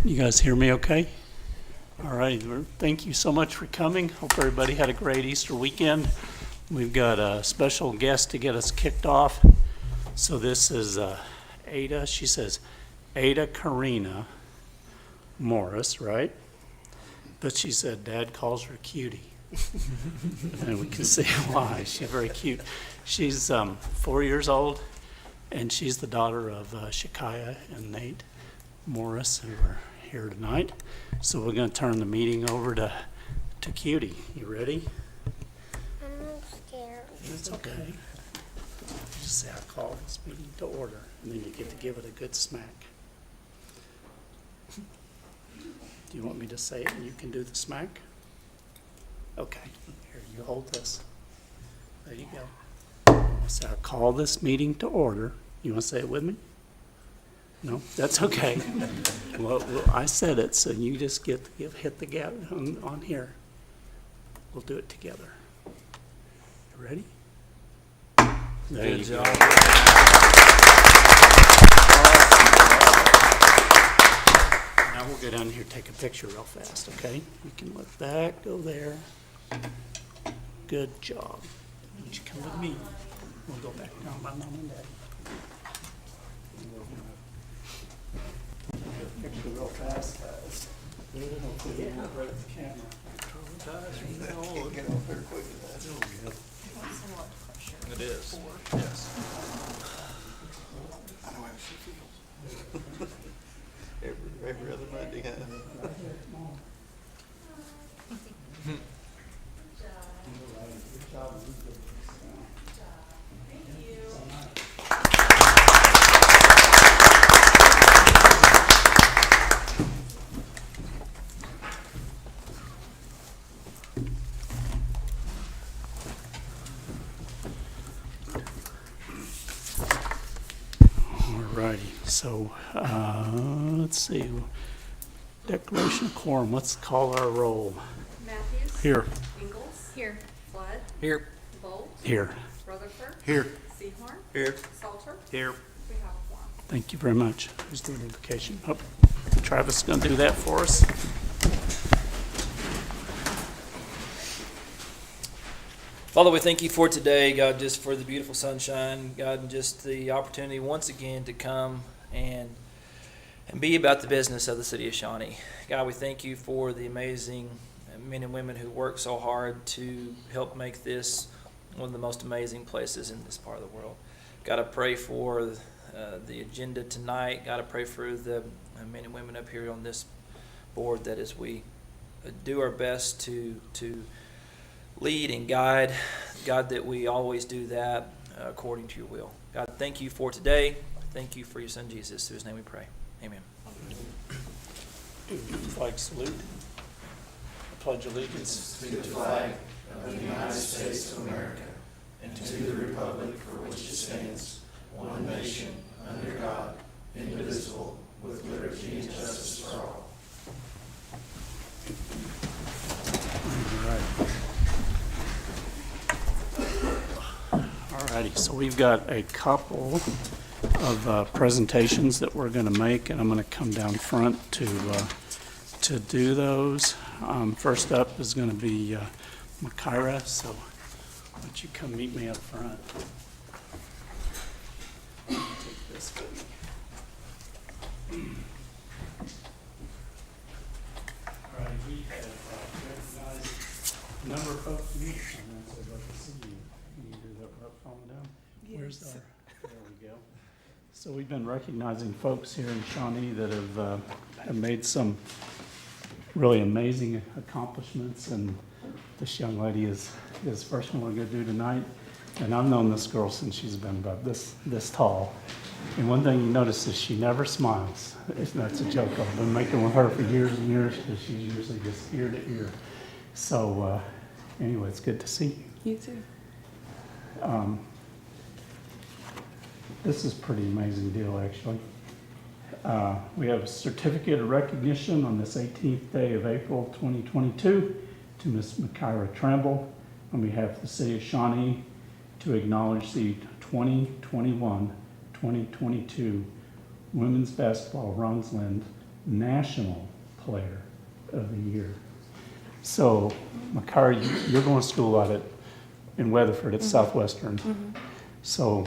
You guys hear me okay? All right, thank you so much for coming. Hope everybody had a great Easter weekend. We've got a special guest to get us kicked off. So this is Ada, she says Ada Karina Morris, right? But she said Dad calls her Cutie. And we can see why. She's very cute. She's 4 years old, and she's the daughter of Shekiah and Nate Morris, who are here tonight. So we're going to turn the meeting over to Cutie. You ready? I'm not scared. It's okay. Just say I call this meeting to order, and then you get to give it a good smack. Do you want me to say it and you can do the smack? Okay, here, you hold this. There you go. So I call this meeting to order. You want to say it with me? No, that's okay. Well, I said it, so you just get to hit the gap on here. We'll do it together. You ready? There you go. Now we'll go down here, take a picture real fast, okay? You can let that go there. Good job. Why don't you come with me? We'll go back down by Mom and Dad. Picture real fast, guys. Hopefully you have right at the camera. Get off there quick. It is. Yes. I know how she feels. Every other Monday, huh? Alrighty, so let's see. Declaration of quorum. Let's call our roll. Matthews. Here. Ingalls. Here. Flood. Here. Bolt. Here. Rutherford. Here. Seahorn. Here. Salter. Here. We have a quorum. Thank you very much. Who's doing the invocation? Oh, Travis is going to do that for us. Father, we thank you for today, God, just for the beautiful sunshine, God, and just the opportunity once again to come and be about the business of the city of Shawnee. God, we thank you for the amazing men and women who work so hard to help make this one of the most amazing places in this part of the world. God, I pray for the agenda tonight. God, I pray for the men and women up here on this board, that as we do our best to lead and guide, God, that we always do that according to your will. God, thank you for today. Thank you for your son Jesus. Through his name we pray. Amen. Flag salute. I pledge allegiance to the flag of the United States of America and to the republic for which it stands, one nation, under God, indivisible, with liberty and justice for all. Alrighty, so we've got a couple of presentations that we're going to make, and I'm going to come down front to do those. First up is going to be Makira, so why don't you come meet me up front. Take this with me. All right, we have recognized a number of folks to meet, and I'd love to see you. Can you do that without falling down? Yes. Where's our, there we go. So we've been recognizing folks here in Shawnee that have made some really amazing accomplishments, and this young lady is the first one we're going to do tonight. And I've known this girl since she's been about this tall. And one thing you notice is she never smiles. That's a joke. I've been making with her for years and years, because she's usually just ear to ear. So anyway, it's good to see you. You too. This is a pretty amazing deal, actually. We have a certificate of recognition on this 18th day of April 2022 to Ms. Makira Tramble on behalf of the City of Shawnee to acknowledge the 2021-2022 Women's Basketball Bronze National Player of the Year. So, Makari, you're going to school out in Weatherford at Southwestern. So, I'm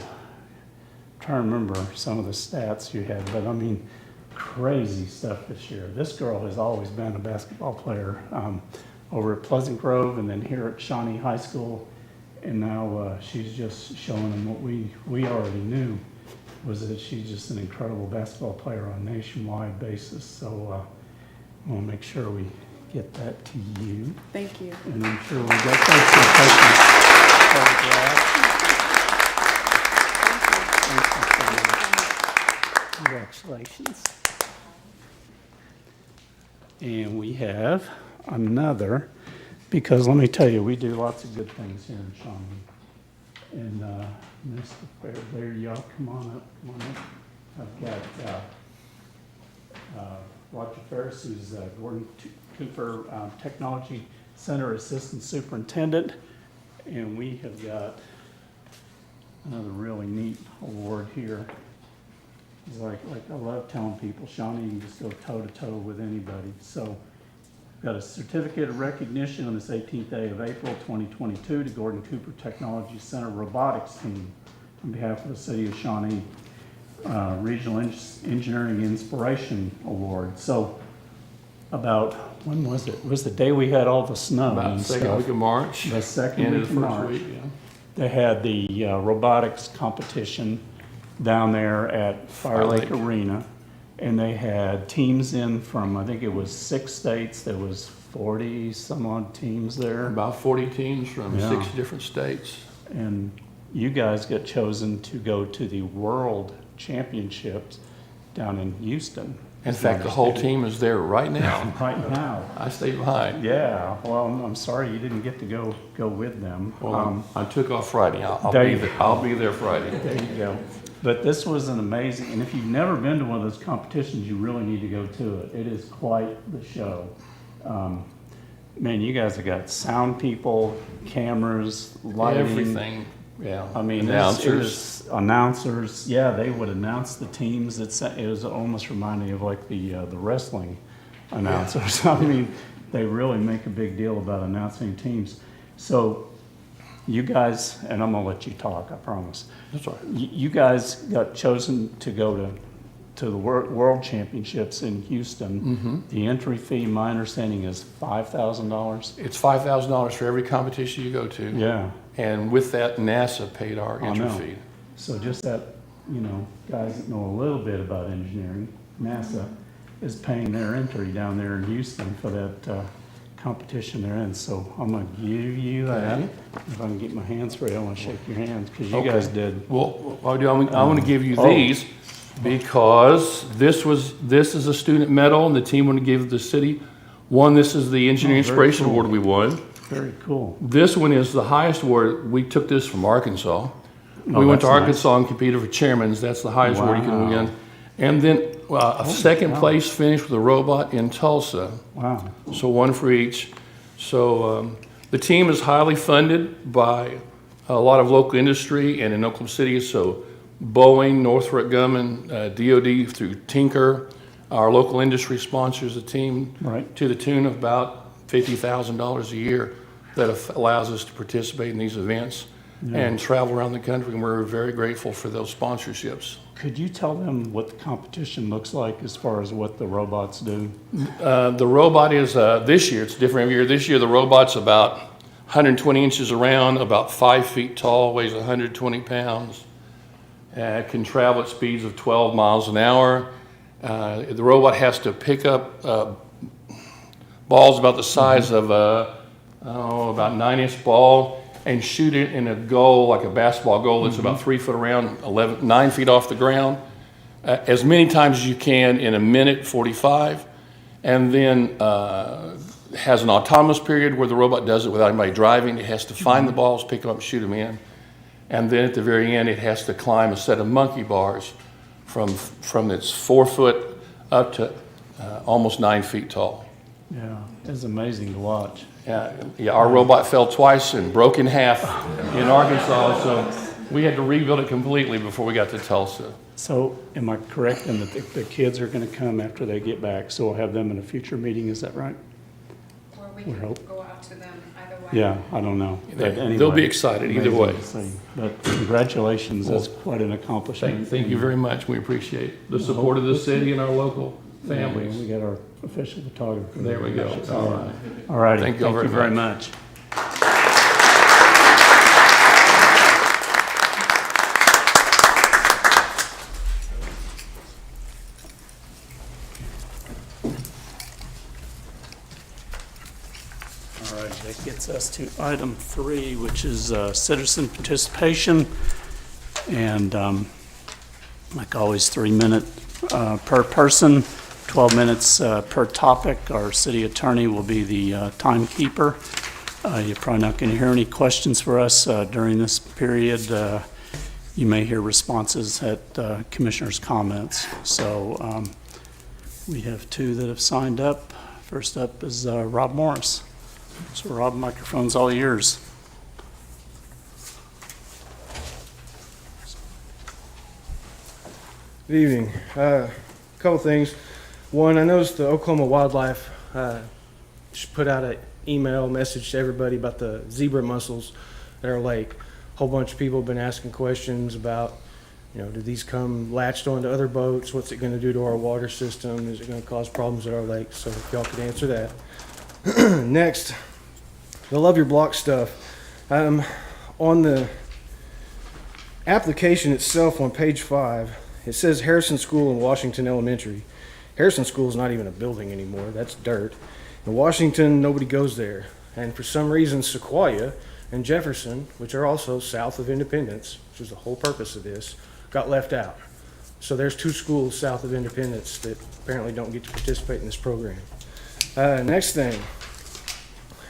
trying to remember some of the stats you had, but I mean, crazy stuff this year. This girl has always been a basketball player over at Pleasant Grove and then here at Shawnee High School. And now she's just showing them what we already knew, was that she's just an incredible basketball player on a nationwide basis. So I want to make sure we get that to you. Thank you. And I'm sure we got some Congratulations. And we have another, because let me tell you, we do lots of good things here in Shawnee. And Mr. Fairbaird, y'all come on up. I've got Roger Ferris, who's Gordon Cooper Technology Center Assistant Superintendent. And we have got another really neat award here. It's like I love telling people, Shawnee can just go toe-to-toe with anybody. So, got a certificate of recognition on this 18th day of April 2022 to Gordon Cooper Technology Center Robotics team on behalf of the City of Shawnee Regional Engineering Inspiration Award. So, about, when was it? It was the day we had all the snow. About the second week of March. The second End week of of the first March. week, yeah. They had the robotics competition down there at Fire Lake Arena, and they had teams in from, I think it was 6 states. There was 40 some odd teams there. About 40 teams from Yeah. 6 different states. And you guys got chosen to go to the World Championships down in Houston. In fact, the whole team is there right now. Right now. I stayed behind. Yeah, well, I'm sorry you didn't get to go with them. Well, I took off Friday. I'll there be you there. go. I'll be there Friday. There you go. But this was an amazing, and if you've never been to one of those competitions, you really need to go to it. It is quite the show. Man, you guys have got sound people, cameras, lighting. Everything. Yeah. I mean, announcers. Announcers. Yeah, they would announce the teams. It was almost reminding me of like the wrestling announcers. I mean, they really make a big deal about announcing teams. So you guys, and I'm gonna let you talk, I promise. That's all right. You guys got chosen to go to the World Championships in Houston. Mm-hmm. The entry fee, my understanding, is $5,000. It's $5,000 for every competition you go to. Yeah. And with that, NASA paid our entry know. fee. So just that, guys that know a little bit about engineering, NASA is paying their entry down there in Houston for that competition they're in. So I'm going to give you that. Okay. If I can get my hands free, I want to shake your hands because you Okay. guys did. Well, I want to give you Oh. these because this is a student medal, and the team want to give the city one. This is the Engineering Oh, very Inspiration cool. Award we won. Very cool. This one is the highest award. We took this from Arkansas. We went that's to nice. Arkansas and competed for chairman's. That's the highest award you can Wow. win. And then a second cow. place finish with a robot in Tulsa. Wow. So one for each. So the team is highly funded by a lot of local industry and in Oklahoma City. So Boeing, Northrop Grumman, DOD through Tinker, our local industry sponsors the team Right. to the tune of about $50,000 a year that allows us to participate in these events and travel around the country. And we're very grateful for those sponsorships. Could you tell them what the competition looks like as far as what the robots do? The robot is, this year, it's different every year. This year, the robot's about 120 inches around, about 5 feet tall, weighs 120 pounds. It can travel at speeds of 12 miles an hour. The robot has to pick up balls about the size of about 9-inch ball and shoot it in a goal, like a basketball goal that's about 3 foot around, 9 feet off the ground, as many times as you can in 1:45, and then has an autonomous period where the robot does it without anybody driving. It has to find the balls, pick them up, shoot them in, and then at the very end, it has to climb a set of monkey bars from its 4 foot up to almost 9 feet tall. Yeah, it's amazing to watch. Yeah, our robot fell twice and broke in half in Arkansas, so We had to rebuild it completely before we got to Tulsa. So am I correct in that the kids are going to come after they get back? So we'll have them in a future meeting, is that right? Or we We can hope. go out to them either way. Yeah, I don't know. But They'll be anyway, excited either amazing way. to see. But congratulations, that's quite an accomplishment. Thank you very much. We appreciate the support of the city and our local families. We got our official photographer. There we go. All right. All righty, Thank thank you you very very much. All right, that gets us to item 3, which is citizen participation. And like always, 3 minutes per person, 12 minutes per topic. Our city attorney will be the timekeeper. You're probably not going to hear any questions for us during this period. You may hear responses at commissioners' comments. So we have 2 that have signed up. First up is Rob Morris. So Rob, microphone's all yours. Good evening. Couple things. One, I noticed the Oklahoma Wildlife just put out an email message to everybody about the zebra mussels at our lake. A whole bunch of people have been asking questions about, do these come latched onto other boats? What's it going to do to our water system? Is it going to cause problems at our lake? So if y'all could answer that. Next, I love your block stuff. On the application itself on page 5, it says Harrison School and Washington Elementary. Harrison School is not even a building anymore. That's dirt. In Washington, nobody goes there. And for some reason, Sequoia and Jefferson, which are also south of Independence, which is the whole purpose of this, got left out. So there's 2 schools south of Independence that apparently don't get to participate in this program. Next thing,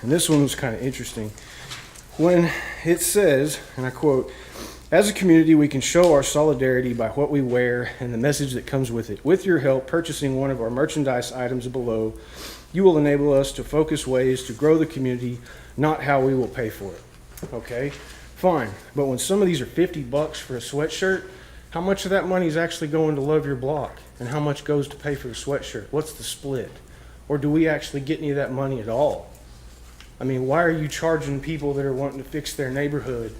and this one was kind of interesting. When it says, and I quote, "As a community, we can show our solidarity by what we wear and the message that comes with it. With your help purchasing one of our merchandise items below, you will enable us to focus ways to grow the community, not how we will pay for it." Okay, fine. But when some of these are $50 for a sweatshirt, how much of that money is actually going to Love Your Block? And how much goes to pay for the sweatshirt? What's the split? Or do we actually get any of that money at all? I mean, why are you charging people that are wanting to fix their neighborhood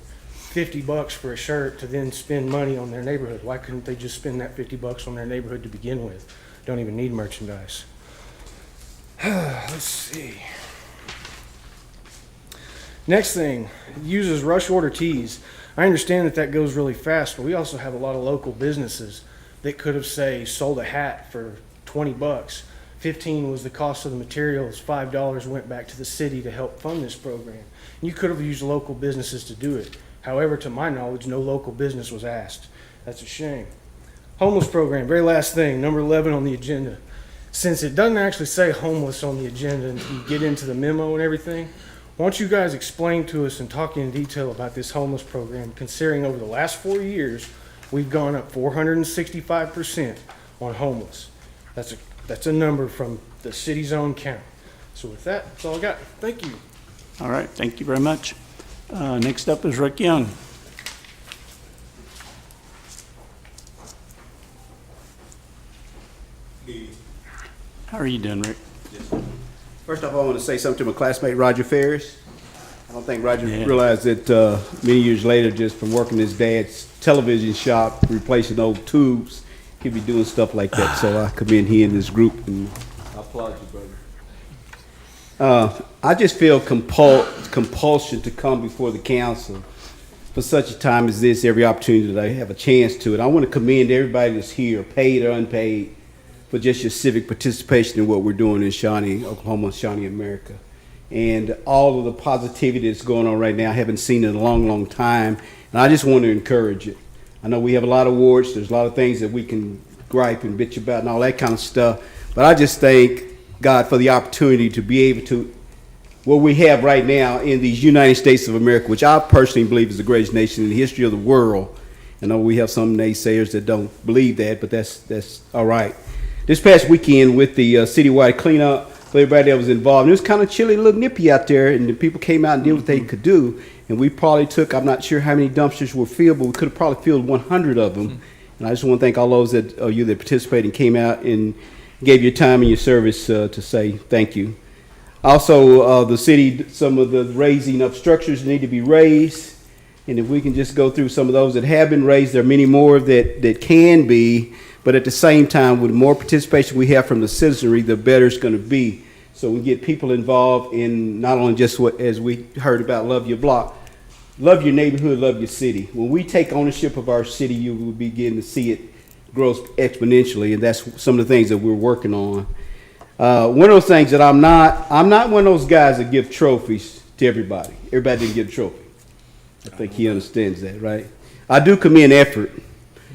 $50 for a shirt to then spend money on their neighborhood? Why couldn't they just spend that $50 on their neighborhood to begin with? Don't even need merchandise. Let's see. Next thing, it uses rush order tees. I understand that goes really fast, but we also have a lot of local businesses that could have, say, sold a hat for $20. $15 was the cost of the materials. $5 went back to the city to help fund this program. You could have used local businesses to do it. However, to my knowledge, no local business was asked. That's a shame. Homeless program, very last thing, number 11 on the agenda. Since it doesn't actually say homeless on the agenda until you get into the memo and everything, why don't you guys explain to us and talk in detail about this homeless program, considering over the last 4 years, we've gone up 465% on homeless. That's a number from the city's own count. So with that, that's all I got. Thank you. All right, thank you very much. Next up is Rick Young. How are you doing, Rick? First off, I want to say something to my classmate Roger Ferris. I don't think Roger Yeah. realized that many years later, just from working his dad's television shop, replacing old tubes, he'd be doing stuff like that. So I commend he and his group, and I applaud you, brother. I just feel compulsion to come before the council for such a time as this, every opportunity that I have a chance to. And I want to commend everybody that's here, paid or unpaid, for just your civic participation in what we're doing in Shawnee, Oklahoma, Shawnee, America. And all of the positivity that's going on right now, I haven't seen in a long, long time. And I just want to encourage it. I know we have a lot of warts. There's a lot of things that we can gripe and bitch about and all that kind of stuff. But I just thank God for the opportunity to be able to, what we have right now in these United States of America, which I personally believe is the greatest nation in the history of the world. I know we have some naysayers that don't believe that, but that's all right. This past weekend with the citywide cleanup, for everybody that was involved, it was kind of chilly, a little nippy out there, and the people came out and did what they could do. And we probably took, I'm not sure how many dumpsters were filled, but we could have probably filled 100 of them. And I just want to thank all those of you that participated and came out and gave your time and your service to say thank you. Also, the city, some of the raising of structures need to be raised. And if we can just go through some of those that have been raised, there are many more that can be. But at the same time, with more participation we have from the citizenry, the better it's going to be. So we get people involved in not only just what, as we heard about, love your block, love your neighborhood, love your city. When we take ownership of our city, you will begin to see it grow exponentially, and that's some of the things that we're working on. One of those things that I'm not one of those guys that give trophies to everybody. Everybody didn't get a trophy. I think he understands that, right? I do commend effort,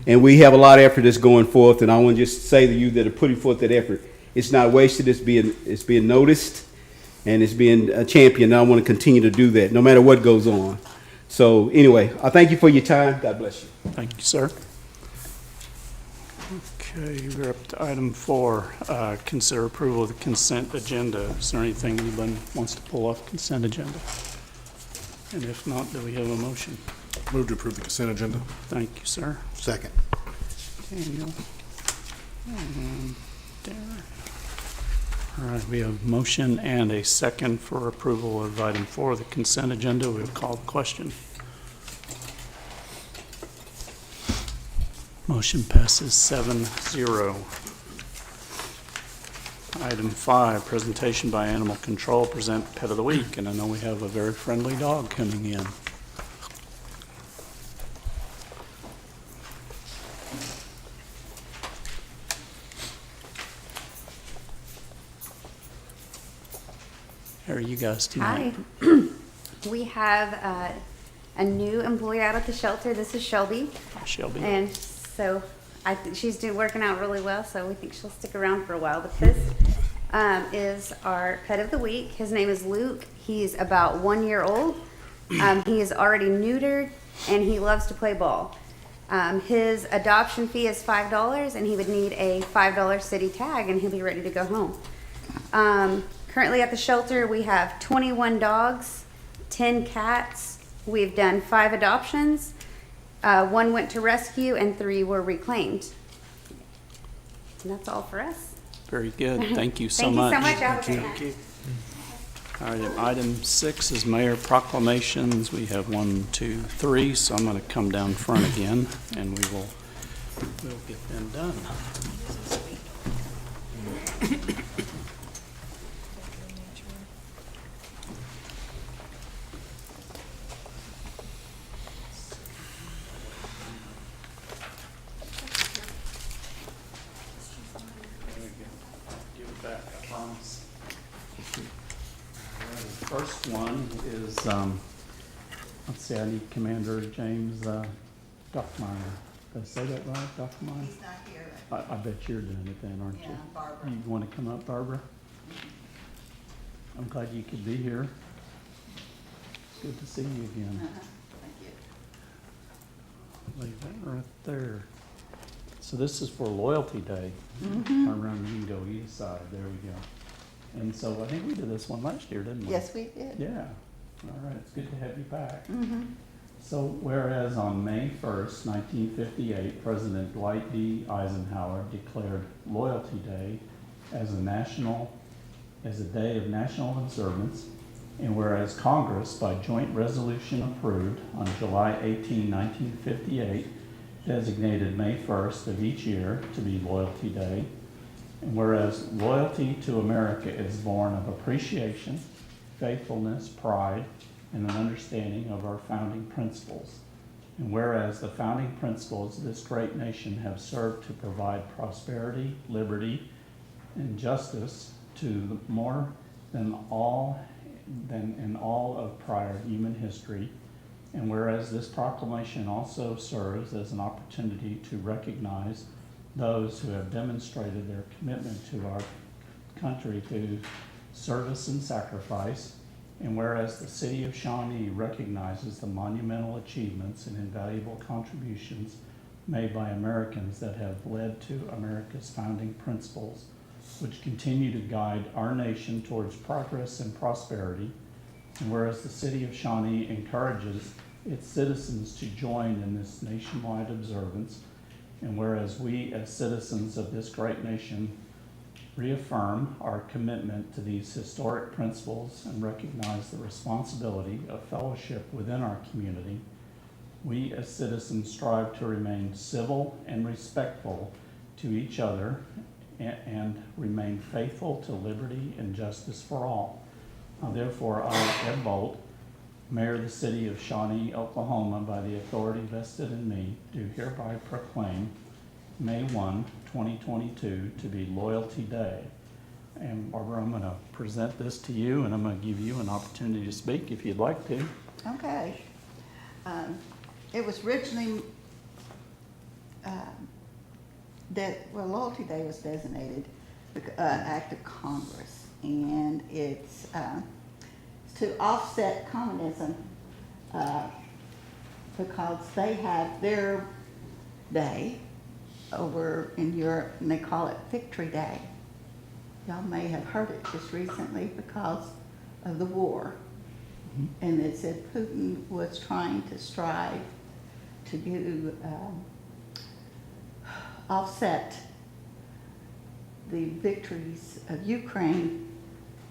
and we have a lot of effort that's going forth, and I want to just say to you that are putting forth that effort, it's not wasted, it's being noticed, and it's being championed, and I want to continue to do that, no matter what goes on. So anyway, I thank you for your time. God bless you. Thank you, sir. Okay, we're up to item 4, consider approval of the consent agenda. Is there anything anyone wants to pull off consent agenda? And if not, do we have a motion? Move to approve the consent agenda. Thank you, sir. Second. Daniel. And Darren. All right, we have motion and a second for approval of item 4, the consent agenda. We'll call the question. Motion passes 7-0. Item 5, presentation by Animal Control, present Pet of the Week. And I know we have a very friendly dog coming in. How are you guys tonight? Hi. We have a new employee out at the shelter. This is Shelby. Shelby. And so I think she's working out really well, so we think she'll stick around for a while. But this is our pet of the week. His name is Luke. He's about 1 year old. He is already neutered, and he loves to play ball. His adoption fee is $5, and he would need a $5 city tag, and he'll be ready to go home. Currently at the shelter, we have 21 dogs, 10 cats. We've done 5 adoptions. 1 went to rescue, and 3 were reclaimed. And that's all for us. Very good. Thank you so much. Thank you so much. Have a great night. All right, item 6 is mayor proclamations. We have 1, 2, 3, so I'm going to come down front again, and we'll get them done. Give it back, I promise. First one is, let's see, I need Commander James Duckmeyer. Did I say that right, Duckmeyer? He's not here. I bet you're doing it then, aren't you? Yeah, Barbara. You want to come up, Barbara? I'm glad you could be here. It's good to see you again. Thank you. Leave that right there. So this is for Loyalty Day. Around, you can go east side, there we go. And so I think we did this one last year, didn't we? Yes, we did. Yeah, all right, it's good to have you back. So whereas on May 1st, 1958, President Dwight D. Eisenhower declared Loyalty Day as a day of national observance, and whereas Congress, by joint resolution approved on July 18, 1958, designated May 1st of each year to be Loyalty Day, and whereas loyalty to America is born of appreciation, faithfulness, pride, and an understanding of our founding principles, and whereas the founding principles of this great nation have served to provide prosperity, liberty, and justice to more than in all of prior human history, and whereas this proclamation also serves as an opportunity to recognize those who have demonstrated their commitment to our country through service and sacrifice, and whereas the city of Shawnee recognizes the monumental achievements and invaluable contributions made by Americans that have led to America's founding principles, which continue to guide our nation towards progress and prosperity, And whereas the city of Shawnee encourages its citizens to join in this nationwide observance, and whereas we as citizens of this great nation reaffirm our commitment to these historic principles and recognize the responsibility of fellowship within our community, we as citizens strive to remain civil and respectful to each other and remain faithful to liberty and justice for all. Now, therefore, I, Ed Bolt, Mayor of the City of Shawnee, Oklahoma, by the authority vested in me, do hereby proclaim May 1, 2022 to be Loyalty Day. And Barbara, I'm going to present this to you, and I'm going to give you an opportunity to speak if you'd like to. Okay. It was originally, Loyalty Day was designated act of Congress, and it's to offset communism because they have their day over in Europe, and they call it Victory Day. Y'all may have heard it just recently because of the war. And it said Putin was trying to strive to do, offset the victories of Ukraine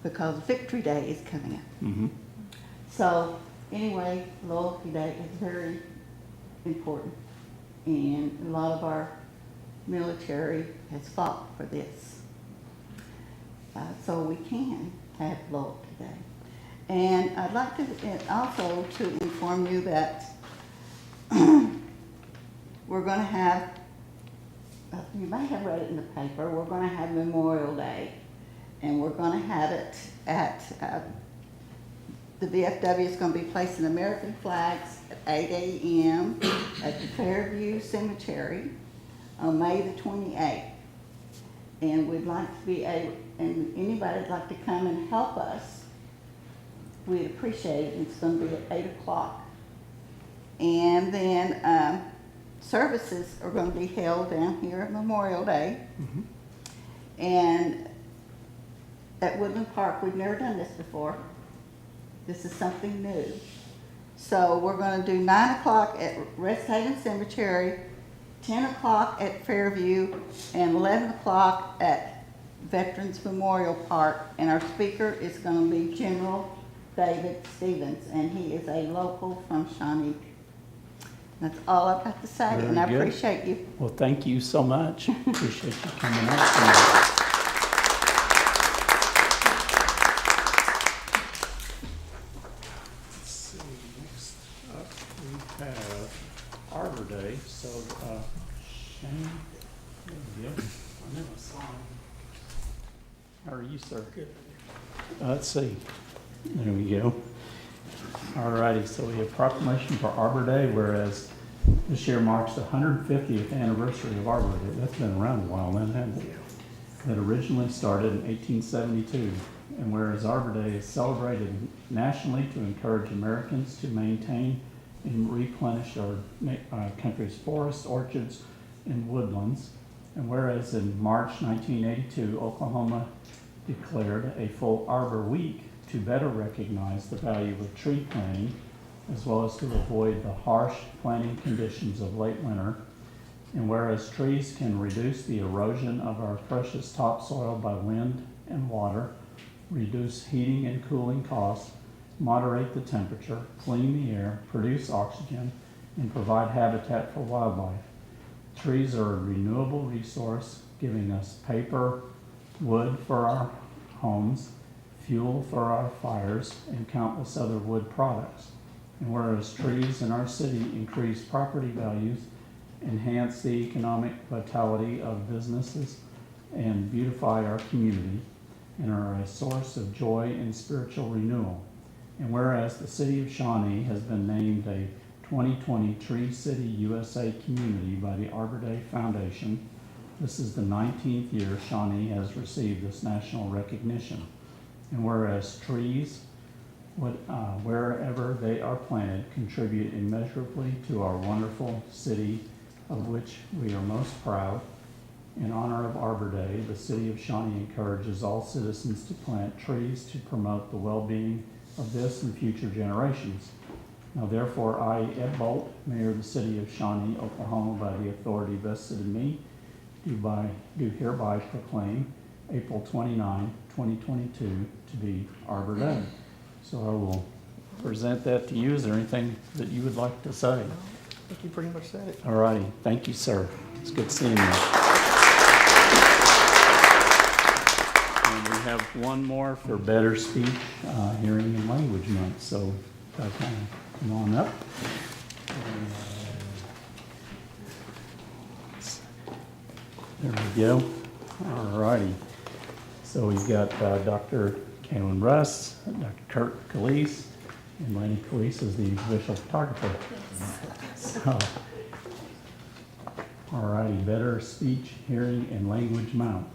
because Victory Day is coming up. Mm-hmm. So anyway, Loyalty Day is very important, and a lot of our military has fought for this. So we can have Loyalty Day. And I'd like to also to inform you that we're going to have, you may have read it in the paper, we're going to have Memorial Day, and we're going to have it at, the VFW is going to be placing American flags at 8 a.m. at the Fairview Cemetery on May the 28th. And we'd like to be able, and anybody would like to come and help us, we'd appreciate it. It's going to be at 8 o'clock. And then services are going to be held down here at Memorial Day. Mm-hmm. And at Woodland Park, we've never done this before. This is something new. So we're going to do 9 o'clock at Rest Haven Cemetery, 10 o'clock at Fairview, and 11 o'clock at Veterans Memorial Park. And our speaker is going to be General David Stevens, and he is a local from Shawnee. That's all I've got to say, Very and I good. appreciate you. Well, thank you so much. Appreciate you coming out tonight. Let's see, next up we have Arbor Day. So, Shane, there we go. I know a song. How are you, sir? Good. Let's see. There we go. All righty, so we have proclamation for Arbor Day, whereas this year marks the 150th anniversary of Arbor Day. That's been around a while then, hasn't it? That originally started in 1872. And whereas Arbor Day is celebrated nationally to encourage Americans to maintain and replenish our country's forests, orchards, and woodlands. And whereas in March 1982, Oklahoma declared a full Arbor Week to better recognize the value of tree planting, as well as to avoid the harsh planting conditions of late winter. And whereas trees can reduce the erosion of our precious topsoil by wind and water, reduce heating and cooling costs, moderate the temperature, clean the air, produce oxygen, and provide habitat for wildlife. Trees are a renewable resource, giving us paper, wood for our homes, fuel for our fires, and countless other wood products. And whereas trees in our city increase property values, enhance the economic vitality of businesses, and beautify our community, and are a source of joy and spiritual renewal. And whereas the city of Shawnee has been named a 2020 Tree City USA community by the Arbor Day Foundation, this is the 19th year Shawnee has received this national recognition. And whereas trees, wherever they are planted, contribute immeasurably to our wonderful city of which we are most proud, in honor of Arbor Day, the city of Shawnee encourages all citizens to plant trees to promote the well-being of this and future generations. Now therefore, I, Ed Bolt, Mayor of the City of Shawnee, Oklahoma, by the authority vested in me, do hereby proclaim April 29, 2022 to be Arbor Day. So I will present that to you. Is there anything that you would like to say? I think you pretty much said it. All righty. Thank you, sir. It's good seeing you. And we have one more for Better Speech, Hearing and Language Month. So kind of come on up. There we go. All righty. So we've got Dr. Kaylin Russ, Dr. Kurt Calise, and Laney Calise is the visual photographer. So, all righty, Better Speech, Hearing, and Language Month.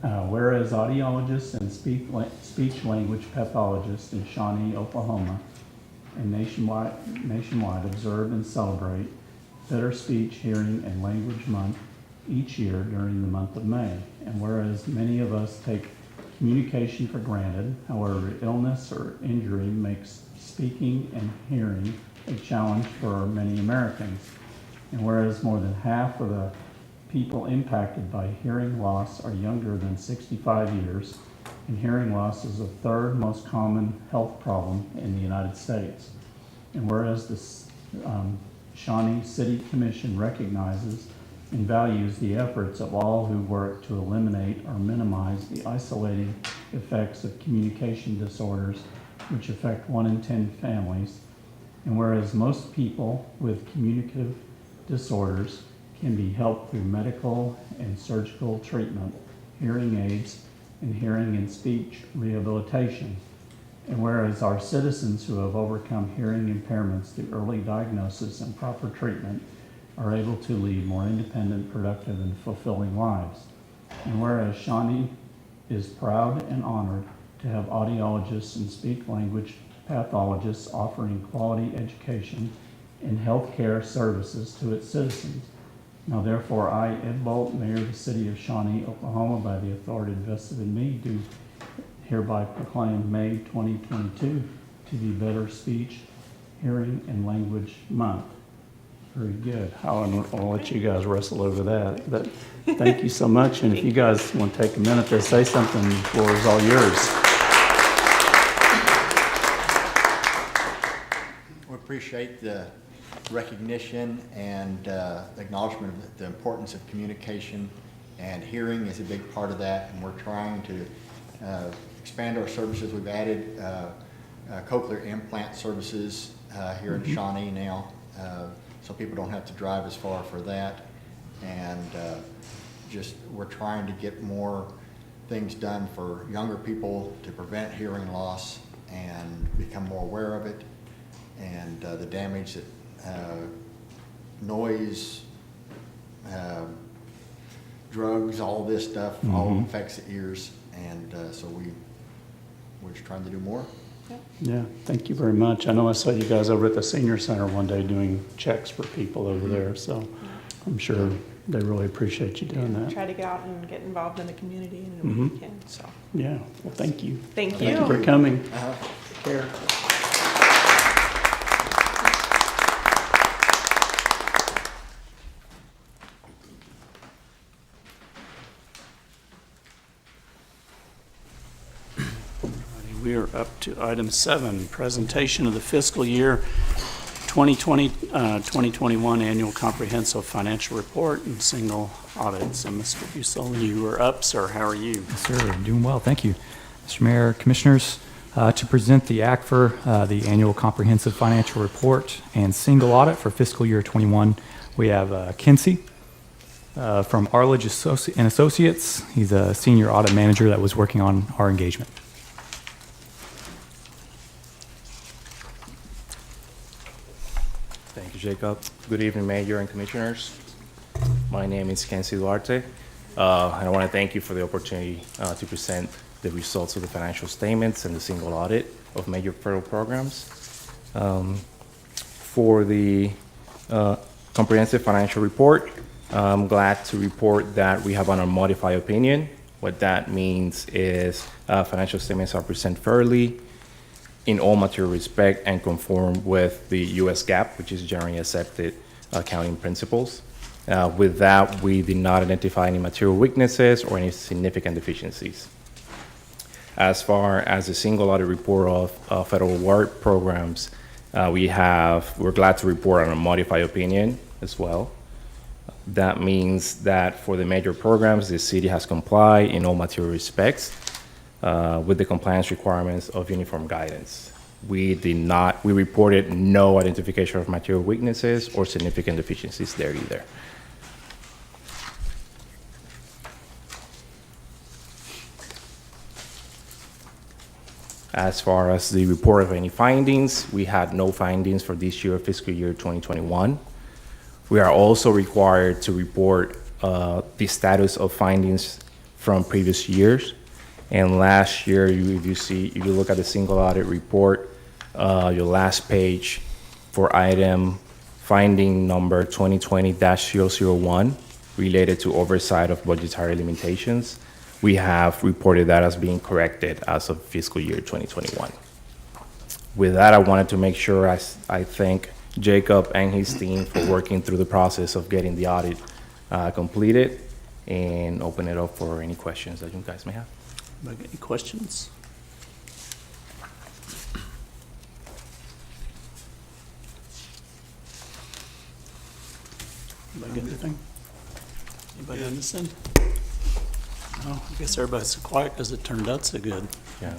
Whereas audiologists and speech language pathologists in Shawnee, Oklahoma, and nationwide observe and celebrate Better Speech, Hearing, and Language Month each year during the month of May. And whereas many of us take communication for granted, however, illness or injury makes speaking and hearing a challenge for many Americans. And whereas more than half of the people impacted by hearing loss are younger than 65 years, and hearing loss is the third most common health problem in the United States. And whereas the Shawnee City Commission recognizes and values the efforts of all who work to eliminate or minimize the isolating effects of communication disorders which affect 1 in 10 families. And whereas most people with communicative disorders can be helped through medical and surgical treatment, hearing aids, and hearing and speech rehabilitation. And whereas our citizens who have overcome hearing impairments through early diagnosis and proper treatment are able to lead more independent, productive, and fulfilling lives. And whereas Shawnee is proud and honored to have audiologists and speech language pathologists offering quality education and healthcare services to its citizens. Now therefore, I, Ed Bolt, Mayor of the City of Shawnee, Oklahoma, by the authority vested in me, do hereby proclaim May 2022 to be Better Speech, Hearing, and Language Month. Very good. I'll let you guys wrestle over that. But thank you so much. And if you guys want to take a minute to say something, the floor is all yours. We appreciate the recognition and acknowledgement of the importance of communication, and hearing is a big part of that, and we're trying to expand our services. We've added cochlear implant services here in Shawnee now, so people don't have to drive as far for that, and just we're trying to get more things done for younger people to prevent hearing loss and become more aware of it, and the damage that noise, drugs, all this stuff, all affects the ears, and so we're just trying to do more. Yeah, thank you very much. I know I saw you guys over at the senior center one day doing checks for people over there, so I'm sure they really appreciate you doing that. Try to get out and get involved in the community and we can. So yeah, well, thank you. Thank you for coming. Take care. We are up to item 7, presentation of the fiscal year 2020-2021 annual comprehensive financial report and single audits. And Mr. Bussell, you are up, sir. How are you? Yes, sir. Doing well. Thank you. Mr. Mayor, Commissioners, to present the ACFR, the annual comprehensive financial report and single audit for fiscal year 21, we have Kinsey from Arledge and Associates. He's a senior audit manager that was working on our engagement. Thank you, Jacob. Good evening, Mayor and Commissioners. My name is Kenzie Duarte, and I want to thank you for the opportunity to present the results of the financial statements and the single audit of major federal programs. For the comprehensive financial report, I'm glad to report that we have an unmodified opinion. What that means is financial statements are presented fairly, in all material respect and conform with the U.S. GAAP, which is generally accepted accounting principles. With that, we did not identify any material weaknesses or any significant deficiencies. As far as the single audit report of federal award programs, we're glad to report on a modified opinion as well. That means that for the major programs, the city has complied in all material respects with the compliance requirements of uniform guidance. We reported no identification of material weaknesses or significant deficiencies there either. As far as the report of any findings, we had no findings for this year, fiscal year 2021. We are also required to report the status of findings from previous years. And last year, if you look at the single audit report, your last page for item finding number 2020-001 related to oversight of budgetary limitations, we have reported that as being corrected as of fiscal year 2021. With that, I wanted to make sure I thank Jacob and his team for working through the process of getting the audit completed and open it up for any questions that you guys may have. Any questions? Anybody got anything? Anybody on this end? No, I guess everybody's so quiet because it turned out so good. Yeah.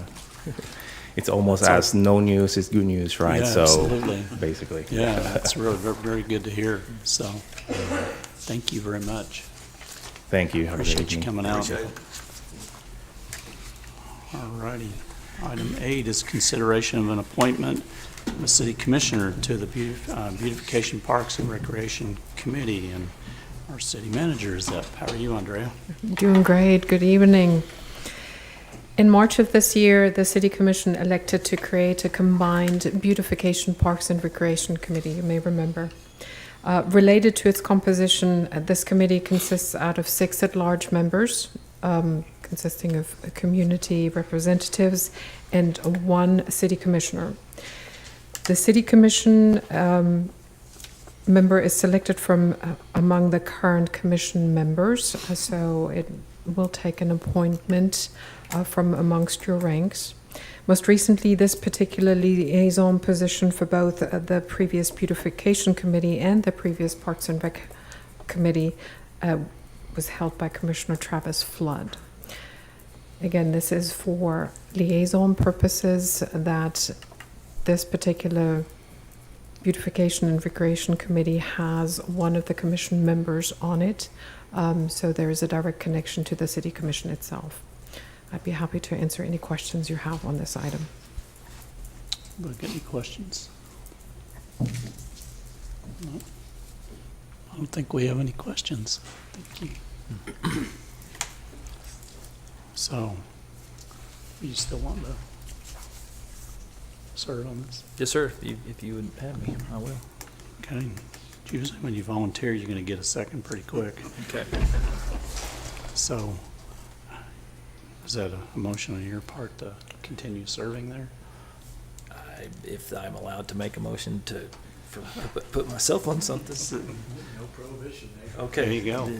It's almost as no news is good news, right? Yeah, so absolutely. Basically. Yeah, that's really very, very good to hear. So thank you very much. Thank you. Appreciate you coming out. All righty. Item 8 is consideration of an appointment of a city commissioner to the Beautification Parks and Recreation Committee. And our city manager is up. How are you, Andrea? Doing great. Good evening. In March of this year, the City Commission elected to create a combined Beautification Parks and Recreation Committee, you may remember. Related to its composition, this committee consists out of 6 at-large members, consisting of community representatives and 1 city commissioner. The City Commission member is selected from among the current commission members, so it will take an appointment from amongst your ranks. Most recently, this particular liaison position for both the previous Beautification Committee and the previous Parks and Rec Committee was held by Commissioner Travis Flood. Again, this is for liaison purposes that this particular Beautification and Recreation Committee has one of the commission members on it, so there is a direct connection to the City Commission itself. I'd be happy to answer any questions you have on this item. Got any questions? No? I don't think we have any questions. Thank you. So, you still want to serve on this? Yes, sir. If you would have me, I will. Okay. Usually when you volunteer, you're going to get a second pretty quick. Okay. So, is that a motion on your part to continue serving there? If I'm allowed to make a motion to put myself on something. No prohibition there. Okay. There you go.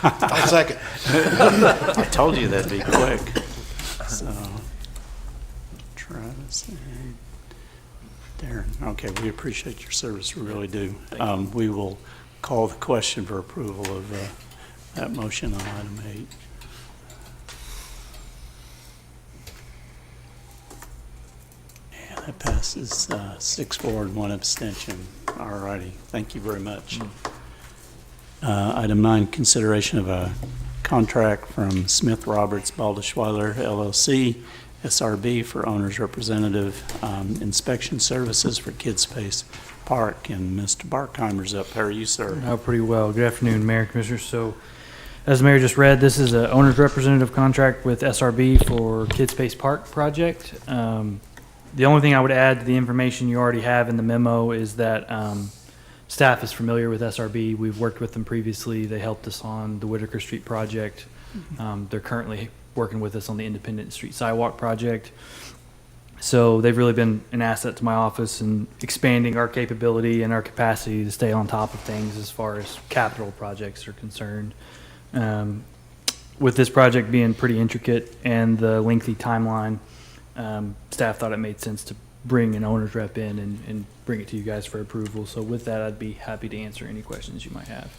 I'll second. I told you that'd be quick. So, Travis and Darren. Okay, we appreciate your service. We really do. We will call the question for approval of that motion on item 8. Yeah, that passes 6-4 and 1 abstention. All righty. Thank you very much. Item 9, consideration of a contract from Smith Roberts Baldischweiler LLC, SRB, for owner's representative inspection services for Kids Space Park. And Mr. Barkheimer's up. How are you, sir? Oh, pretty well. Good afternoon, Mayor and Commissioners. So, as the Mayor just read, this is an owner's representative contract with SRB for Kids Space Park project. The only thing I would add to the information you already have in the memo is that staff is familiar with SRB. We've worked with them previously. They helped us on the Whitaker Street project. They're currently working with us on the Independent Street Sidewalk project. So they've really been an asset to my office and expanding our capability and our capacity to stay on top of things as far as capital projects are concerned. With this project being pretty intricate and the lengthy timeline, staff thought it made sense to bring an owner's rep in and bring it to you guys for approval. So with that, I'd be happy to answer any questions you might have.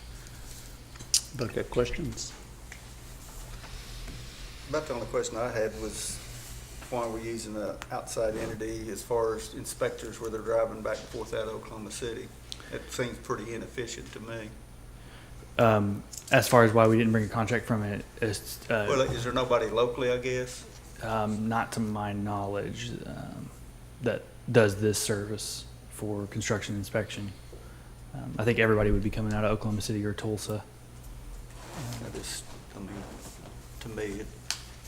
Okay, questions? About the only question I had was why we're using an outside entity as far as inspectors where they're driving back and forth out of Oklahoma City. It seems pretty inefficient to me. As far as why we didn't bring a contract from it, Well, is there nobody locally, I guess? not to my knowledge, that does this service for construction inspection. I think everybody would be coming out of Oklahoma City or Tulsa. I mean, to me, it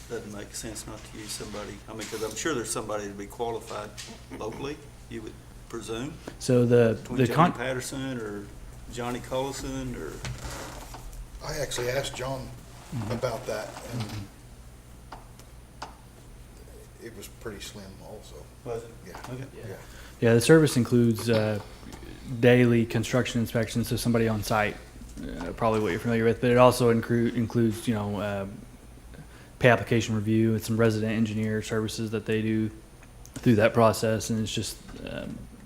doesn't make sense not to use somebody. I mean, because I'm sure there's somebody to be qualified locally, you would presume. So Between Johnny Patterson or Johnny Collison or. I actually asked John about that, and it was pretty slim also. Was it? Yeah. Okay. Yeah, the service includes daily construction inspections, so somebody on site, probably what you're familiar with, but it also includes, pay application review and some resident engineer services that they do through that process, and it's just,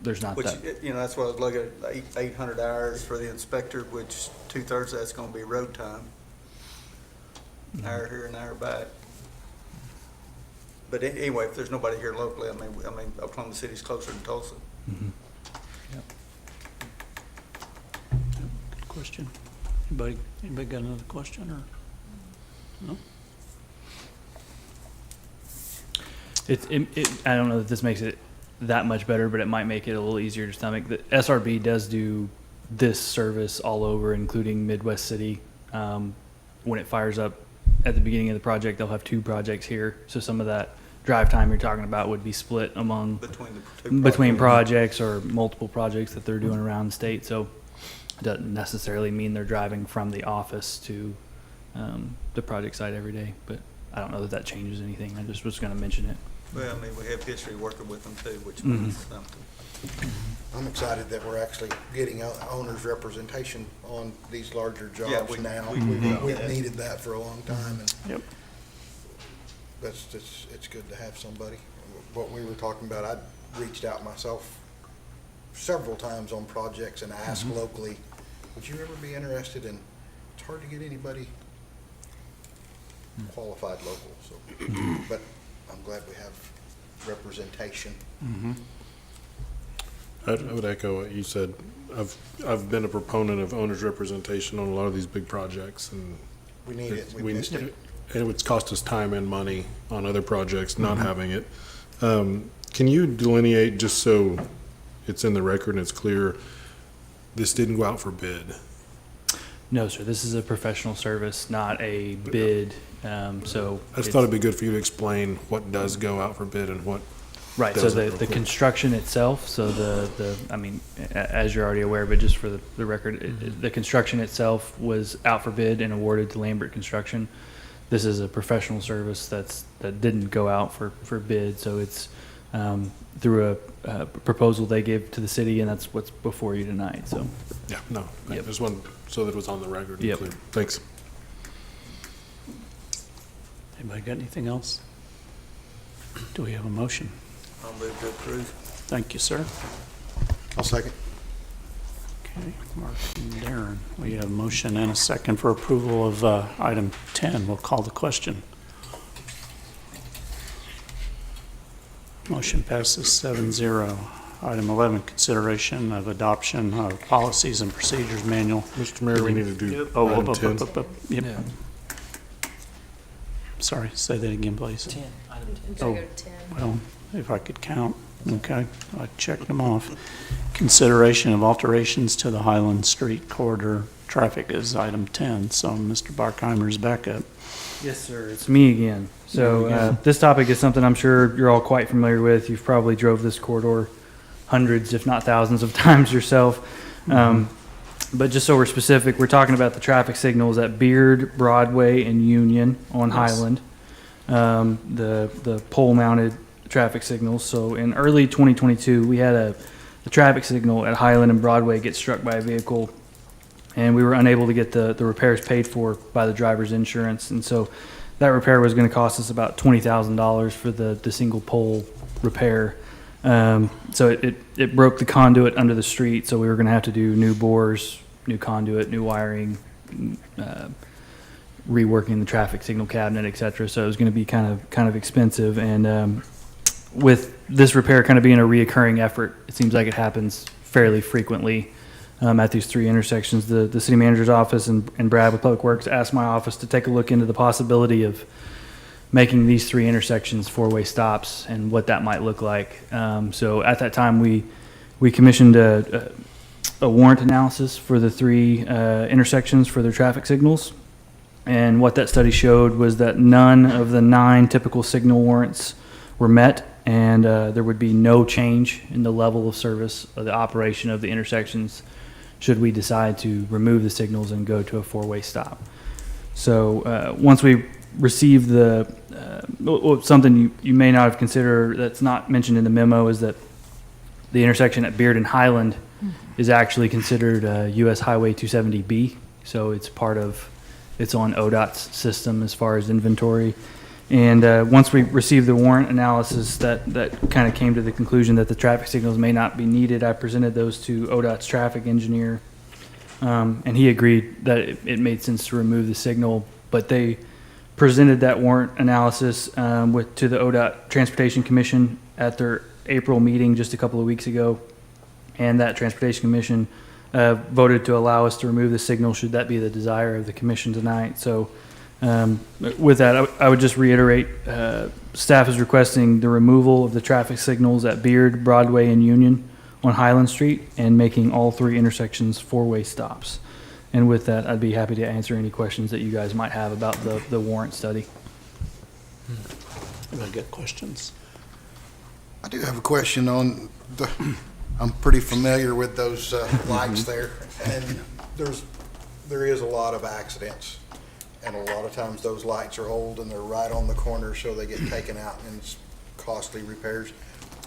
there's not that. That's what I was looking at, 800 hours for the inspector, which 2/3 of that's gonna be road time. Hour here and hour back. But anyway, if there's nobody here locally, I mean, Oklahoma City's closer than Tulsa. Yep. Good question. Anybody got another question or? No? I don't know that this makes it that much better, but it might make it a little easier to stomach. The SRB does do this service all over, including Midwest City. When it fires up at the beginning of the project, they'll have 2 projects here. So some of that drive time you're talking about would be split among between projects or multiple projects that they're doing around the state. So it doesn't necessarily mean they're driving from the office to the project site every day, but I don't know that changes anything. I just was going to mention it. Well, I mean, we have history working with them too, which means something. I'm excited that we're actually getting owner's representation on these larger jobs now. We've needed that for a long time, and it's good to have somebody. What we were talking about, I reached out myself several times on projects and asked locally, would you ever be interested in, it's hard to get anybody qualified local, so, but I'm glad we have representation. I would echo what you said. I've been a proponent of owner's representation on a lot of these big projects, and we need it. We missed it. And it's cost us time and money on other projects not having it. Can you delineate, just so it's in the record and it's clear, this didn't go out for bid? No, sir. This is a professional service, not a bid. So I just thought it'd be good for you to explain what does go out for bid and what. Right. So the construction itself. So I mean, as you're already aware, but just for the record, the construction itself was out for bid and awarded to Lambert Construction. This is a professional service that didn't go out for bid. So it's through a proposal they gave to the city, and that's what's before you tonight. So. Yeah. No. Yep. There's one so that it was on the record. And yep. Clear. Thanks. Anybody got anything else? Do we have a motion? I'll move to approve. Thank you, sir. I'll second. Okay, Mark and Darren, we have a motion and a second for approval of item 10. We'll call the question. Motion passes 7-0. Item 11, consideration of adoption of policies and procedures manual. Mr. Mayor, we need to do item 10. Yep. Yeah. Sorry, say that again, please. 10. Item 10. Oh, well, if I could count. Okay, I checked them off. Consideration of alterations to the Highland Street corridor traffic is item 10. So Mr. Barkheimer's back up. Yes, sir. It's me again. So this topic is something I'm sure you're all quite familiar with. You've probably drove this corridor hundreds, if not thousands of times yourself. But just so we're specific, we're talking about the traffic signals at Beard, Broadway, and Union on Highland. The pole-mounted traffic signals. So in early 2022, we had a traffic signal at Highland and Broadway get struck by a vehicle, and we were unable to get the repairs paid for by the driver's insurance. And so that repair was going to cost us about $20,000 for the single pole repair. So it broke the conduit under the street, so we were going to have to do new bores, new conduit, new wiring, reworking the traffic signal cabinet, et cetera. So it was going to be kind of expensive. And with this repair kind of being a reoccurring effort, it seems like it happens fairly frequently at these three intersections. The city manager's office and Brad with Public Works asked my office to take a look into the possibility of making these three intersections four-way stops and what that might look like. So at that time, we commissioned a warrant analysis for the three intersections for their traffic signals. And what that study showed was that none of the 9 typical signal warrants were met, and there would be no change in the level of service of the operation of the intersections should we decide to remove the signals and go to a four-way stop. So once we received something you may not have considered that's not mentioned in the memo is that the intersection at Beard and Highland is actually considered US Highway 270B. So it's on ODOT's system as far as inventory. And once we received the warrant analysis that kind of came to the conclusion that the traffic signals may not be needed, I presented those to ODOT's traffic engineer. And he agreed that it made sense to remove the signal, but they presented that warrant analysis to the ODOT Transportation Commission at their April meeting just a couple of weeks ago. And that Transportation Commission voted to allow us to remove the signal should that be the desire of the commission tonight. So with that, I would just reiterate, staff is requesting the removal of the traffic signals at Beard, Broadway, and Union on Highland Street and making all three intersections four-way stops. And with that, I'd be happy to answer any questions that you guys might have about the warrant study. I've got questions. I do have a question on I'm pretty familiar with those lights there, and there is a lot of accidents, and a lot of times those lights are old and they're right on the corner, so they get taken out and it's costly repairs.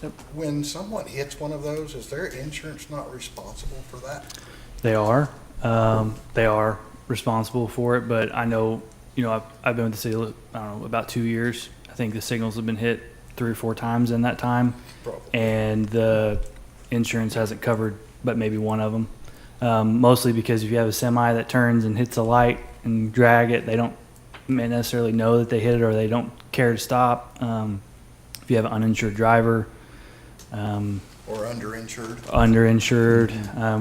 Yep. When someone hits one of those, is their insurance not responsible for that? They are. They are responsible for it, but I know, I've been with the city, I don't know, about 2 years. I think the signals have been hit 3 or 4 times in that time. Probably. And the insurance hasn't covered but maybe one of them. Mostly because if you have a semi that turns and hits a light and drag it, they don't may necessarily know that they hit it, or they don't care to stop. If you have an uninsured driver, or underinsured.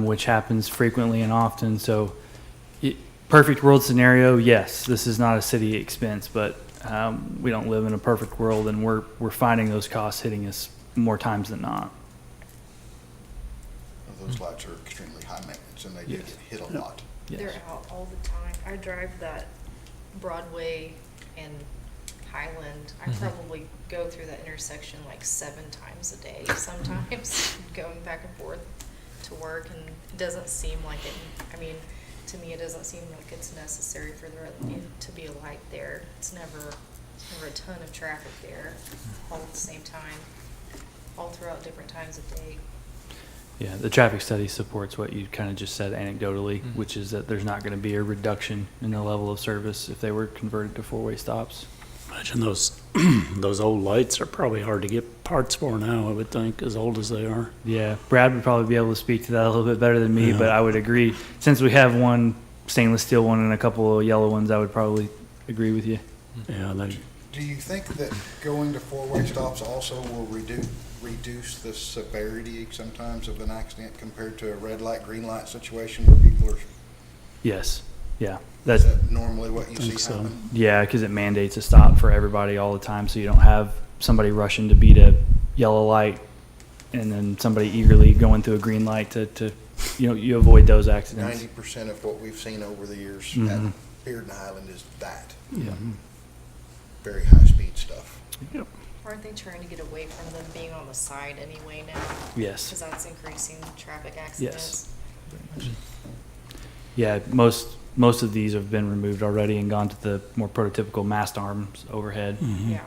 Which happens frequently and often. So perfect world scenario, yes, this is not a city expense, but we don't live in a perfect world, and we're finding those costs hitting us more times than not. Those lights are extremely high maintenance, and they do get hit a lot. Yes. They're out all the time. I drive that Broadway and Highland. I probably go through that intersection like 7 times a day sometimes, going back and forth to work, and it doesn't seem like it. I mean, to me, it doesn't seem like it's necessary for there to be a light there. It's never a ton of traffic there all at the same time, all throughout different times of day. Yeah, the traffic study supports what you kind of just said anecdotally, which is that there's not going to be a reduction in the level of service if they were converted to four-way stops. Imagine those those old lights are probably hard to get parts for now, I would think, as old as they are. Yeah, Brad would probably be able to speak to that a little bit better than me, but I would agree. Since we have one stainless steel one and a couple of yellow ones, I would probably agree with you. Yeah. Do you think that going to four-way stops also will reduce the severity sometimes of an accident compared to a red light, green light situation where people are? Yes. Yeah. Is that normally what you see happen? Yeah, because it mandates a stop for everybody all the time, so you don't have somebody rushing to beat a yellow light and then somebody eagerly going through a green light to you avoid those accidents. 90% of what we've seen over the years at Beard and Highland is that. Yeah. Very high-speed stuff. Yep. Aren't they trying to get away from them being on the side anyway now? Yes. Because that's increasing traffic accidents. Yes. Yeah, most of these have been removed already and gone to the more prototypical mast arms overhead. Yeah.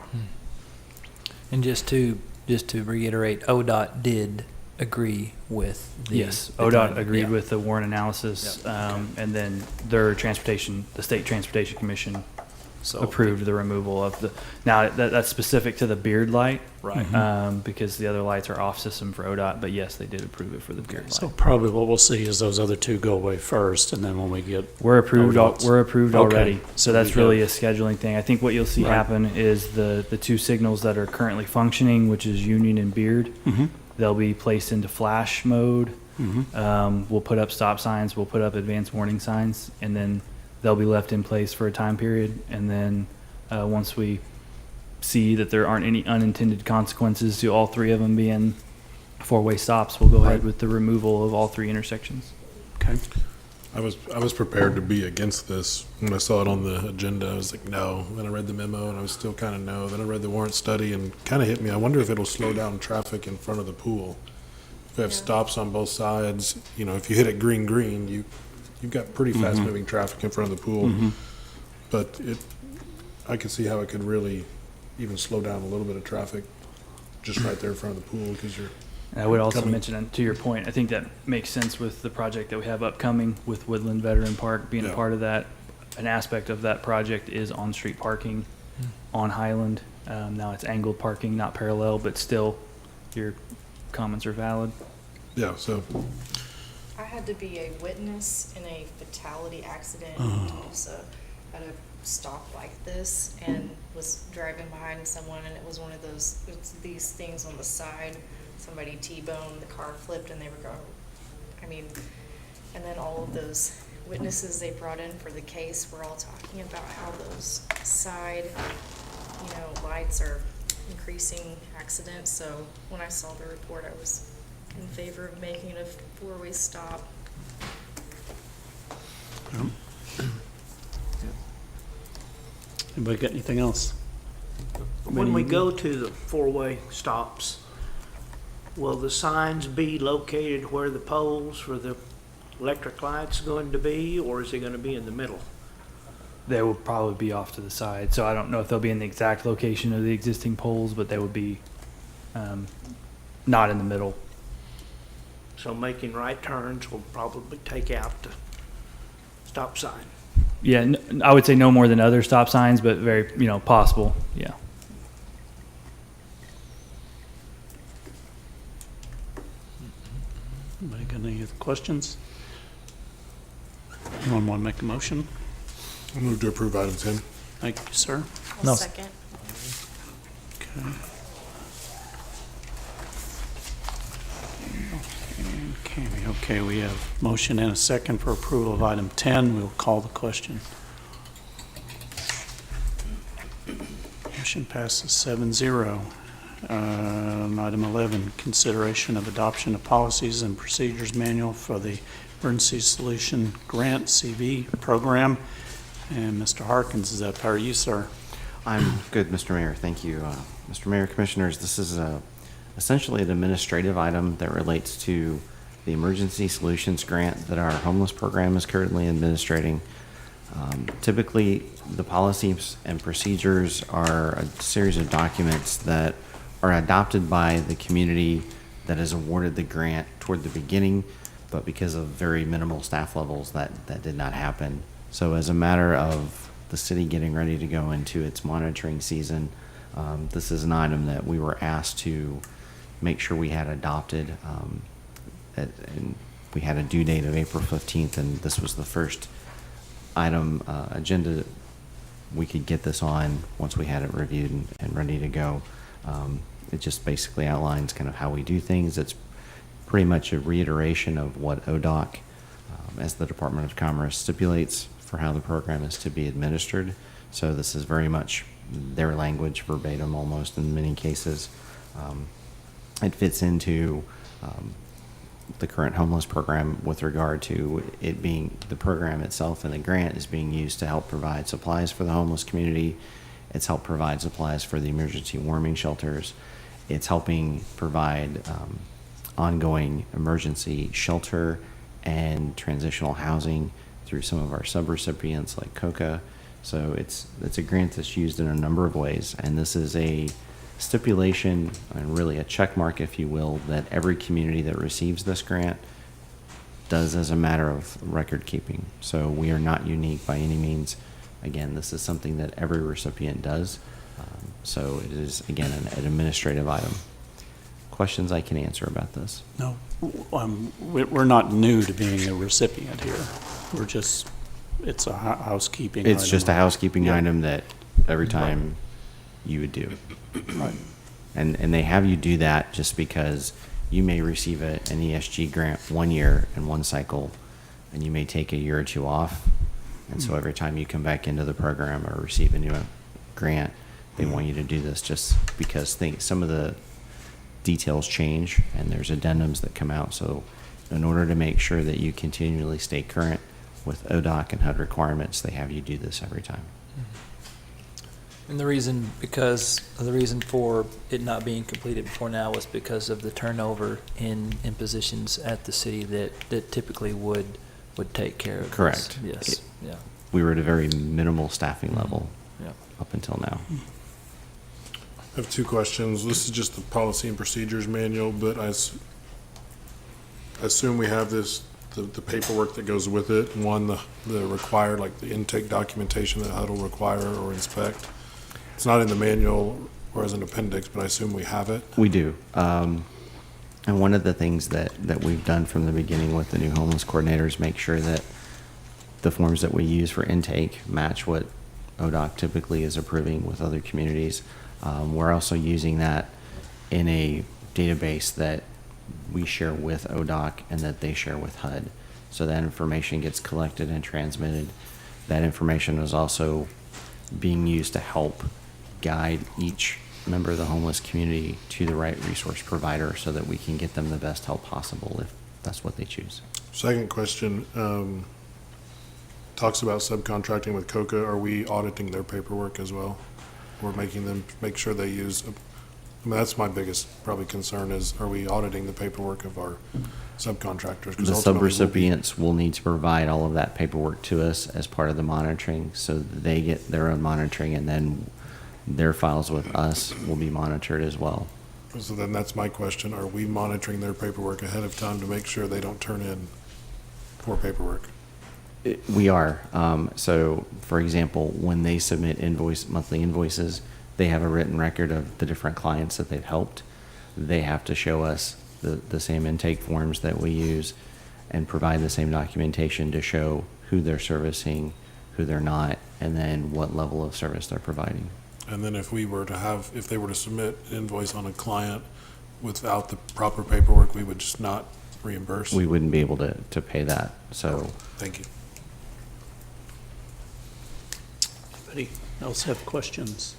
And just to just to reiterate, ODOT did agree with the. Yes, the ODOT timing. agreed Yeah. with the Warren analysis, and then their transportation, the State Transportation Commission So- approved the removal of the, now, that's specific to the beard light. Right. Because the other lights are off system for ODOT, but yes, they did approve it for the beard So light. probably what we'll see is those other two go away first, and then when we get. We're approved, ODOT's. we're approved Okay. already, so that's we really go. a scheduling thing. I think what you'll see Right. happen is the two signals that are currently functioning, which is Union and Beard, Mhm. they'll be placed into flash mode. Mhm. We'll put up stop signs, we'll put up advanced warning signs, and then they'll be left in place for a time period. And then once we see that there aren't any unintended consequences to all three of them being four-way stops, we'll go ahead Right. with the removal of all three intersections. Okay. I was prepared to be against this when I saw it on the agenda. I was like, no. Then I read the memo and I was still kind of no. Then I read the warrant study and kind of hit me. I wonder if it'll slow down traffic in front of the pool. If we have stops on both sides, you know, if you hit it green, you've got pretty fast moving traffic in front of the pool. But I could see how it could really even slow down a little bit of traffic just right there in front of the pool because you're. And I would also coming- mention, and to your point, I think that makes sense with the project that we have upcoming with Woodland Veteran Park being a Yeah. part of that. An aspect of that project is on-street parking on Highland. Now it's angled parking, not parallel, but still, your comments are valid. Yeah, so I had to be a witness in a fatality accident in Tulsa at a stop like this, and was driving behind someone, and it was one of those, it's these things on the side. Somebody T-boned, the car flipped, and they were going, I mean, and then all of those witnesses they brought in for the case were all talking about how those side, lights are increasing accidents. So when I saw the report, I was in favor of making it a four-way stop. Anybody got anything else? When we go to the four-way stops, will the signs be located where the poles for the electric lights going to be, or is it going to be in the middle? They will probably be off to the side, so I don't know if they'll be in the exact location of the existing poles, but they would be not in the middle. So making right turns will probably take out the stop sign. Yeah, I would say no more than other stop signs, but very, possible, yeah. Anybody got any other questions? Anyone want to make a motion? I'll move to approve item 10. Thank you, sir. I'll second. Okay. And Cammy, okay, we have motion and a second for approval of item 10. We'll call the question. Motion passes 7-0. Item 11, consideration of adoption of policies and procedures manual for the Emergency Solution Grant CV program. And Mr. Harkins, is that part of you, sir? I'm good, Mr. Mayor. Thank you. Mr. Mayor, Commissioners, this is essentially an administrative item that relates to the Emergency Solutions Grant that our homeless program is currently administrating. Typically, the policies and procedures are a series of documents that are adopted by the community that is awarded the grant toward the beginning, but because of very minimal staff levels, that did not happen. So as a matter of the city getting ready to go into its monitoring season, this is an item that we were asked to make sure we had adopted. And we had a due date of April 15th, and this was the first item agenda we could get this on once we had it reviewed and ready to go. It just basically outlines kind of how we do things. It's pretty much a reiteration of what ODOC, as the Department of Commerce, stipulates for how the program is to be administered. So this is very much their language, verbatim almost in many cases. It fits into the current homeless program with regard to it being the program itself, and the grant is being used to help provide supplies for the homeless community. It's helped provide supplies for the emergency warming shelters. It's helping provide ongoing emergency shelter and transitional housing through some of our subrecipients like COCA. So it's a grant that's used in a number of ways, and this is a stipulation, and really a check mark, if you will, that every community that receives this grant does as a matter of record keeping. So we are not unique by any means. Again, this is something that every recipient does. So it is, again, an administrative item. Questions I can answer about this? No, we're not new to being a recipient here. We're just, it's a housekeeping item. It's just a housekeeping item that every time you would do. Right. And they have you do that just because you may receive an ESG grant 1 year in one cycle, and you may take a year or two off. And so every time you come back into the program or receive a new grant, they want you to do this just because some of the details change and there's addendums that come out. So in order to make sure that you continually stay current with ODOC and HUD requirements, they have you do this every time. And the reason for it not being completed before now was because of the turnover in positions at the city that typically would take care of Correct. this. Yes. Yeah. We were at a very minimal staffing level up until now. I have two questions. This is just the policy and procedures manual, but I assume we have the paperwork that goes with it. One, the required, like the intake documentation that HUD will require or inspect. It's not in the manual or as an appendix, but I assume we have it. We do. And one of the things that we've done from the beginning with the new homeless coordinators, make sure that the forms that we use for intake match what ODOC typically is approving with other communities. We're also using that in a database that we share with ODOC and that they share with HUD. So that information gets collected and transmitted. That information is also being used to help guide each member of the homeless community to the right resource provider so that we can get them the best help possible if that's what they choose. Second question, talks about subcontracting with COCA. Are we auditing their paperwork as well? We're making them make sure they use, that's my biggest probably concern is, are we auditing the paperwork of our subcontractors? The subrecipients will need to provide all of that paperwork to us as part of the monitoring, so they get their own monitoring, and then their files with us will be monitored as well. So then that's my question. Are we monitoring their paperwork ahead of time to make sure they don't turn in poor paperwork? We are. So, for example, when they submit monthly invoices, they have a written record of the different clients that they've helped. They have to show us the same intake forms that we use and provide the same documentation to show who they're servicing, who they're not, and then what level of service they're providing. And then if they were to submit an invoice on a client without the proper paperwork, we would just not reimburse? We wouldn't be able to pay that, so. Thank you. Anybody else have questions?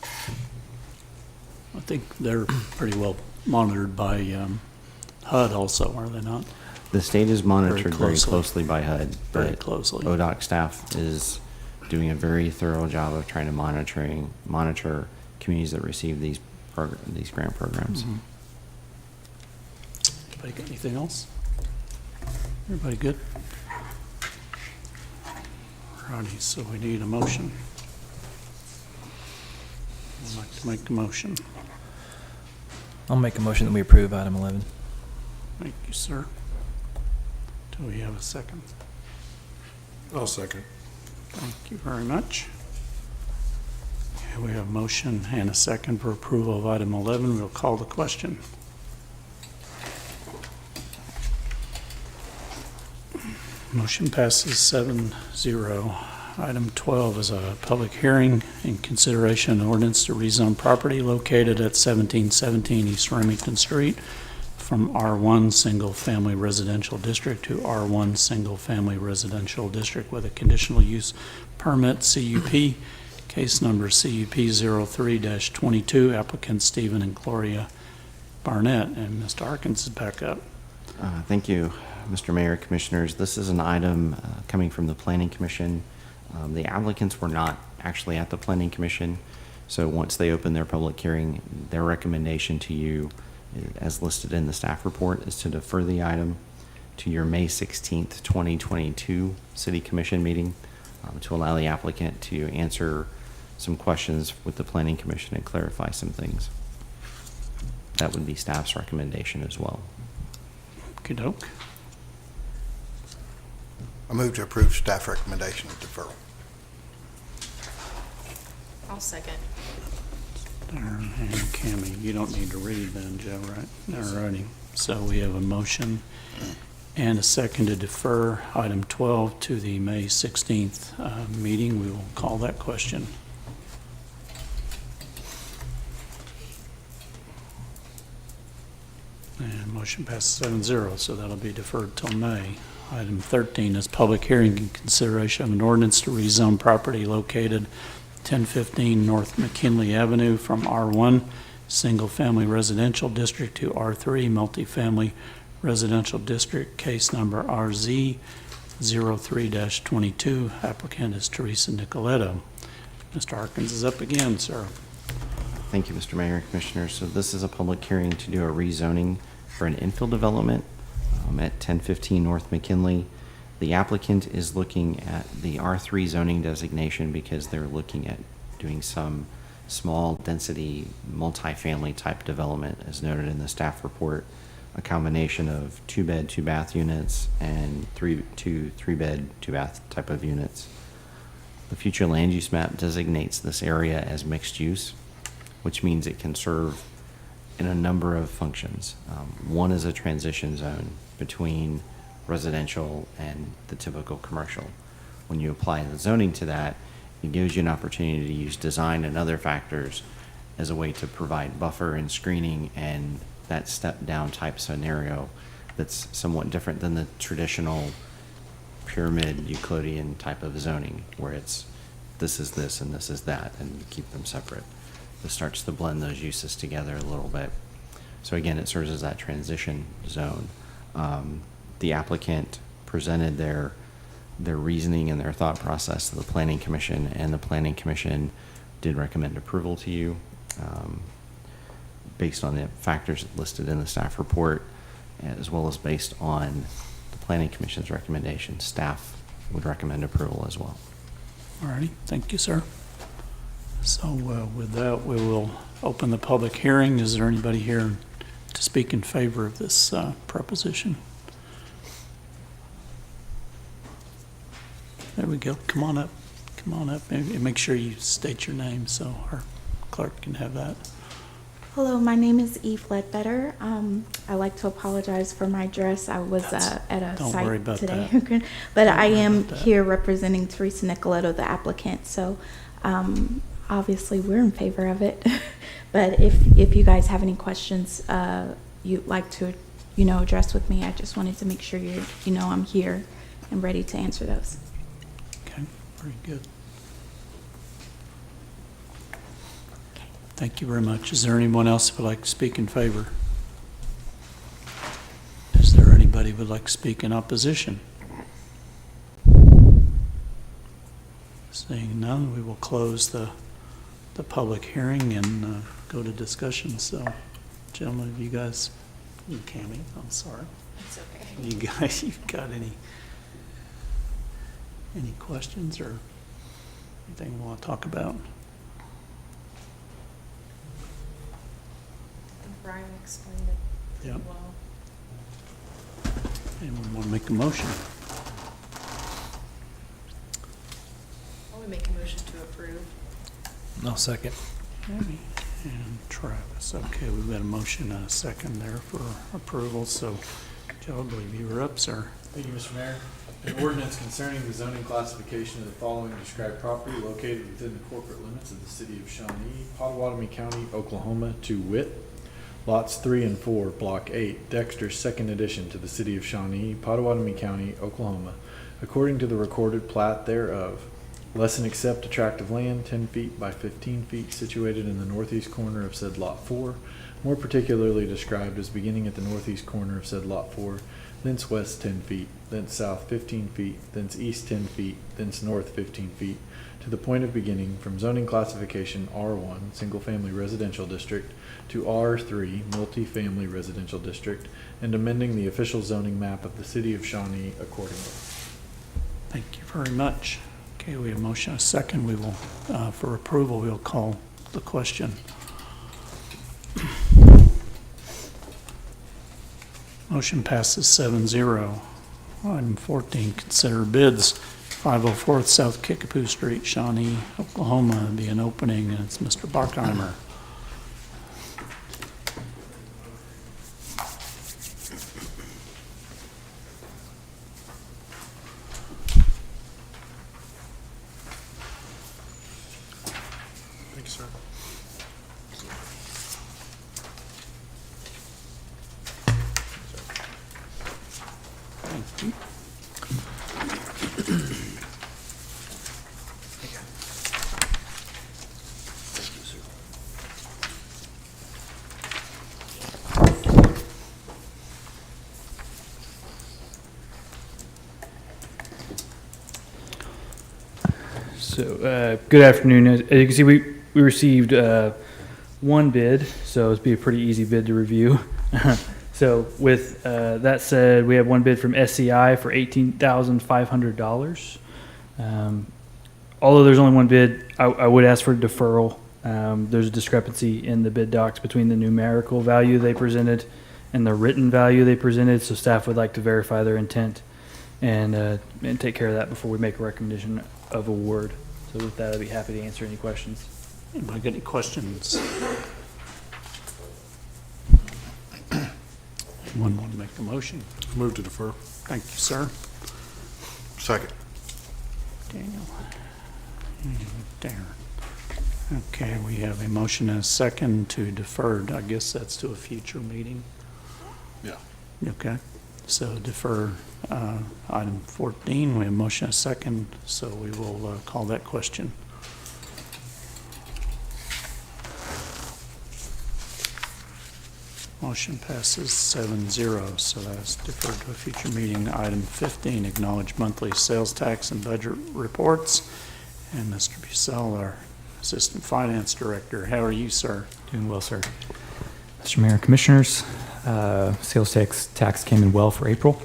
I think they're pretty well monitored by HUD also, are they not? The state is monitored very closely by HUD, Very but closely. ODOC staff is doing a very thorough job of trying to monitor communities that receive these grant programs. Mhm. Anybody got anything else? Everybody good? Righty, so we need a motion. I'd like to make a motion. I'll make a motion that we approve item 11. Thank you, sir. Do we have a second? I'll second. Thank you very much. Okay, we have a motion and a second for approval of item 11. We'll call the question. Motion passes 7-0. Item 12 is a public hearing in consideration of ordinance to rezone property located at 1717 East Remington Street from R1 Single Family Residential District to R1 Single Family Residential District with a conditional use permit, CUP, case number CUP 03-22, applicants Stephen and Gloria Barnett. And Mr. Harkins is back up. Thank you, Mr. Mayor, Commissioners. This is an item coming from the Planning Commission. The applicants were not actually at the Planning Commission, so once they open their public hearing, their recommendation to you, as listed in the staff report, is to defer the item to your May 16th, 2022 City Commission meeting to allow the applicant to answer some questions with the Planning Commission and clarify some things. that would be staff's recommendation as well. Okey-doke. I move to approve staff recommendation of deferral. I'll second. Darn, and Cammy, you don't need to read then, Joe, right? All righty. So we have a motion and a second to defer item 12 to the May 16th meeting. We will call that question. And motion passes 7-0, so that'll be deferred till May. Item 13 is public hearing and consideration of an ordinance to rezone property located 1015 North McKinley Avenue from R1 Single Family Residential District to R3 Multifamily Residential District, case number RZ 03-22. Applicant is Teresa Nicoletto. Mr. Harkins is up again, sir. Thank you, Mr. Mayor and Commissioners. So this is a public hearing to do a rezoning for an infill development at 1015 North McKinley. The applicant is looking at the R3 zoning designation because they're looking at doing some small density multifamily type development, as noted in the staff report, a combination of 2-bed, 2-bath units and 3-bed, 2-bath type of units. The future land use map designates this area as mixed use, which means it can serve in a number of functions. One is a transition zone between residential and the typical commercial. When you apply the zoning to that, it gives you an opportunity to use design and other factors as a way to provide buffer and screening and that step down type scenario that's somewhat different than the traditional pyramid Euclidean type of zoning, where it's this is this and this is that, and you keep them separate. This starts to blend those uses together a little bit. So again, it serves as that transition zone. The applicant presented their reasoning and their thought process to the Planning Commission, and the Planning Commission did recommend approval to you based on the factors listed in the staff report, as well as based on the Planning Commission's recommendation. Staff would recommend approval as well. All righty, thank you, sir. So with that, we will open the public hearing. Is there anybody here to speak in favor of this proposition? There we go. Come on up. Come on up. And make sure you state your name so our clerk can have that. Hello, my name is Eve Ledbetter. I'd like to apologize for my dress. I was at a Don't worry site about today. that. But Don't I worry am about that. here representing Teresa Nicoletto, the applicant. So obviously we're in favor of it. But if you guys have any questions you'd like to address with me, I just wanted to make sure I'm here and ready to answer those. Okay, very good. Thank you very much. Is there anyone else who would like to speak in favor? Is there anybody who would like to speak in opposition? Seeing none, we will close the public hearing and go to discussion. So, gentlemen, have you guys, you Cammy, I'm sorry. It's okay. You guys, you've got any questions or anything you want to talk about? I think Brian explained it Yep. well. Anyone want to make a motion? I would make a motion to approve. No, second. Tammy and Travis. Okay, we've got a motion and a second there for approval. So, Joe, I believe you were up, sir. Thank you, Mr. Mayor. An ordinance concerning the zoning classification of the following described property located within the corporate limits of the city of Shawnee, Potawatomi County, Oklahoma, to wit, lots 3 and 4, block 8, Dexter's second addition to the city of Shawnee, Potawatomi County, Oklahoma, according to the recorded plat thereof. Less and accept a tract of land 10 feet by 15 feet situated in the northeast corner of said lot 4, more particularly described as beginning at the northeast corner of said lot 4, thence west 10 feet, thence south 15 feet, thence east 10 feet, thence north 15 feet, to the point of beginning from zoning classification R1, single-family residential district, to R3, multi-family residential district, and amending the official zoning map of the city of Shawnee accordingly. Thank you very much. Okay, we have a motion, a second. We will, for approval, we'll call the question. Motion passes 7-0. Item 14, consider bids, 504 South Kickapoo Street, Shawnee, Oklahoma, be an opening, and it's Mr. Barkheimer. Thank you, sir. Thank you. So, good afternoon. As you can see, we received one bid, so it'd be a pretty easy bid to review. So, with that said, we have one bid from SCI for $18,500. Although there's only one bid, I would ask for deferral. There's a discrepancy in the bid docs between the numerical value they presented and the written value they presented, so staff would like to verify their intent and take care of that before we make a recommendation of award. So with that, I'd be happy to answer any questions. Anybody got any questions? Anyone want to make a motion? Move to defer. Thank you, sir. Second. Daniel. And Darren. Okay, we have a motion and a second to defer. I guess that's to a future meeting. Yeah. Okay, so defer item 14. We have a motion and a second, so we will call that question. Motion passes 7-0, so that's deferred to a future meeting. Item 15, acknowledge monthly sales tax and budget reports. And Mr. Bucell, our Assistant Finance Director, how are you, sir? Doing well, sir. Mr. Mayor, Commissioners, sales tax came in well for April.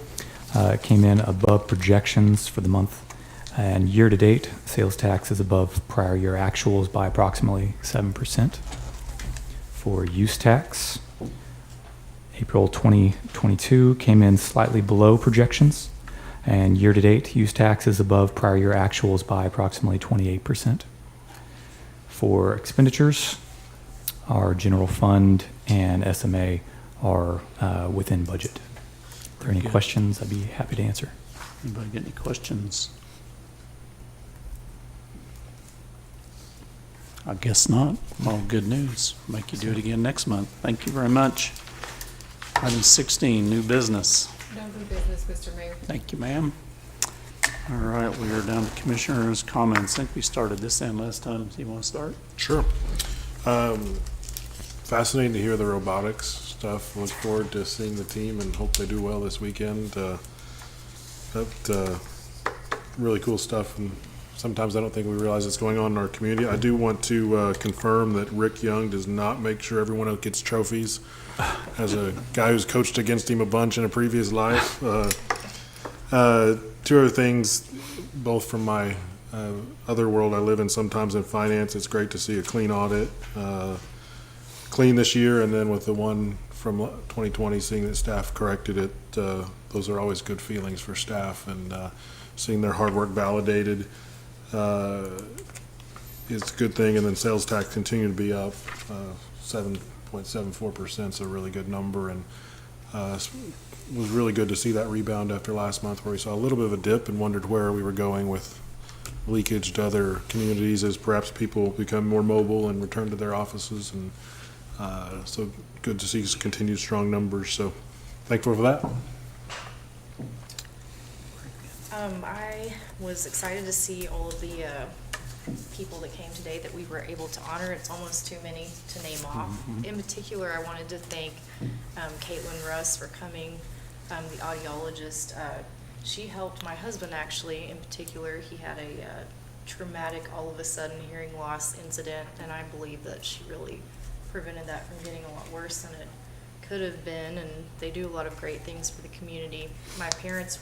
It came in above projections for the month. And year-to-date, sales tax is above prior year actuals by approximately 7%. For use tax, April 2022 came in slightly below projections, and year-to-date, use tax is above prior year actuals by approximately 28%. For expenditures, our general fund and SMA are within budget. If there are any Good. questions, I'd be happy to answer. Anybody got any questions? I guess not. Well, good news. Make you do it again next month. Thank you very much. Item 16, new business. No new business, Mr. Mayor. Thank you, ma'am. All right, we are down to commissioners' comments. I think we started this end last time. Do you want to start? Sure. Fascinating to hear the robotics stuff. Look forward to seeing the team and hope they do well this weekend. Really cool stuff, and sometimes I don't think we realize it's going on in our community. I do want to confirm that Rick Young does not make sure everyone gets trophies. As a guy who's coached against him a bunch in a previous life. Two other things, both from my other world I live in, sometimes in finance, it's great to see a clean audit, clean this year, and then with the one from 2020, seeing that staff corrected it, those are always good feelings for staff, and seeing their hard work validated is a good thing. And then sales tax continue to be up 7.74%, so a really good number, and it was really good to see that rebound after last month where we saw a little bit of a dip and wondered where we were going with leakage to other communities as perhaps people become more mobile and return to their offices, and so good to see continued strong numbers, so thankful for that. I was excited to see all of the people that came today that we were able to honor. It's almost too many to name off. In particular, I wanted to thank Caitlin Russ for coming, the audiologist. She helped my husband, actually, in particular. He had a traumatic, all of a sudden, hearing loss incident, and I believe that she really prevented that from getting a lot worse than it could have been, and they do a lot of great things for the community. My parents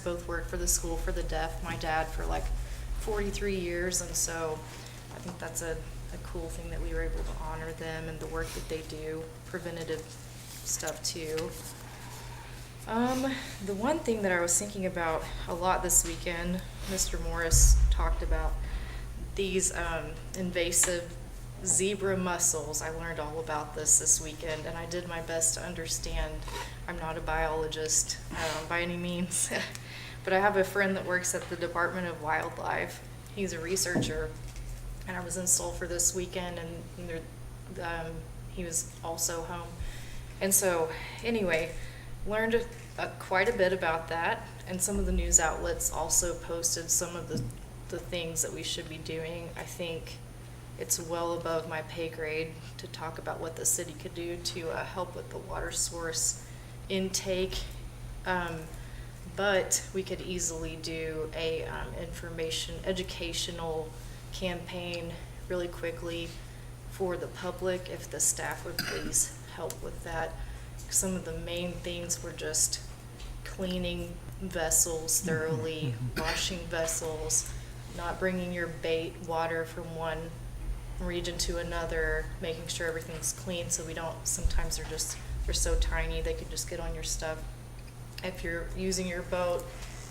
both worked for the School for the Deaf, my dad for like 43 years, and so I think that's a cool thing that we were able to honor them and the work that they do, preventative stuff too. The one thing that I was thinking about a lot this weekend, Mr. Morris talked about these invasive zebra mussels. I learned all about this weekend, and I did my best to understand. I'm not a biologist by any means, but I have a friend that works at the Department of Wildlife. He's a researcher, and I was in Sulphur this weekend, and he was also home. And so, anyway, learned quite a bit about that, and some of the news outlets also posted some of the things that we should be doing. I think it's well above my pay grade to talk about what the city could do to help with the water source intake, but we could easily do a educational campaign really quickly for the public if the staff would please help with that. Some of the main things were just cleaning vessels thoroughly, washing vessels, not bringing your bait water from one region to another, making sure everything's clean so we don't, sometimes they're so tiny they could just get on your stuff. If you're using your boat,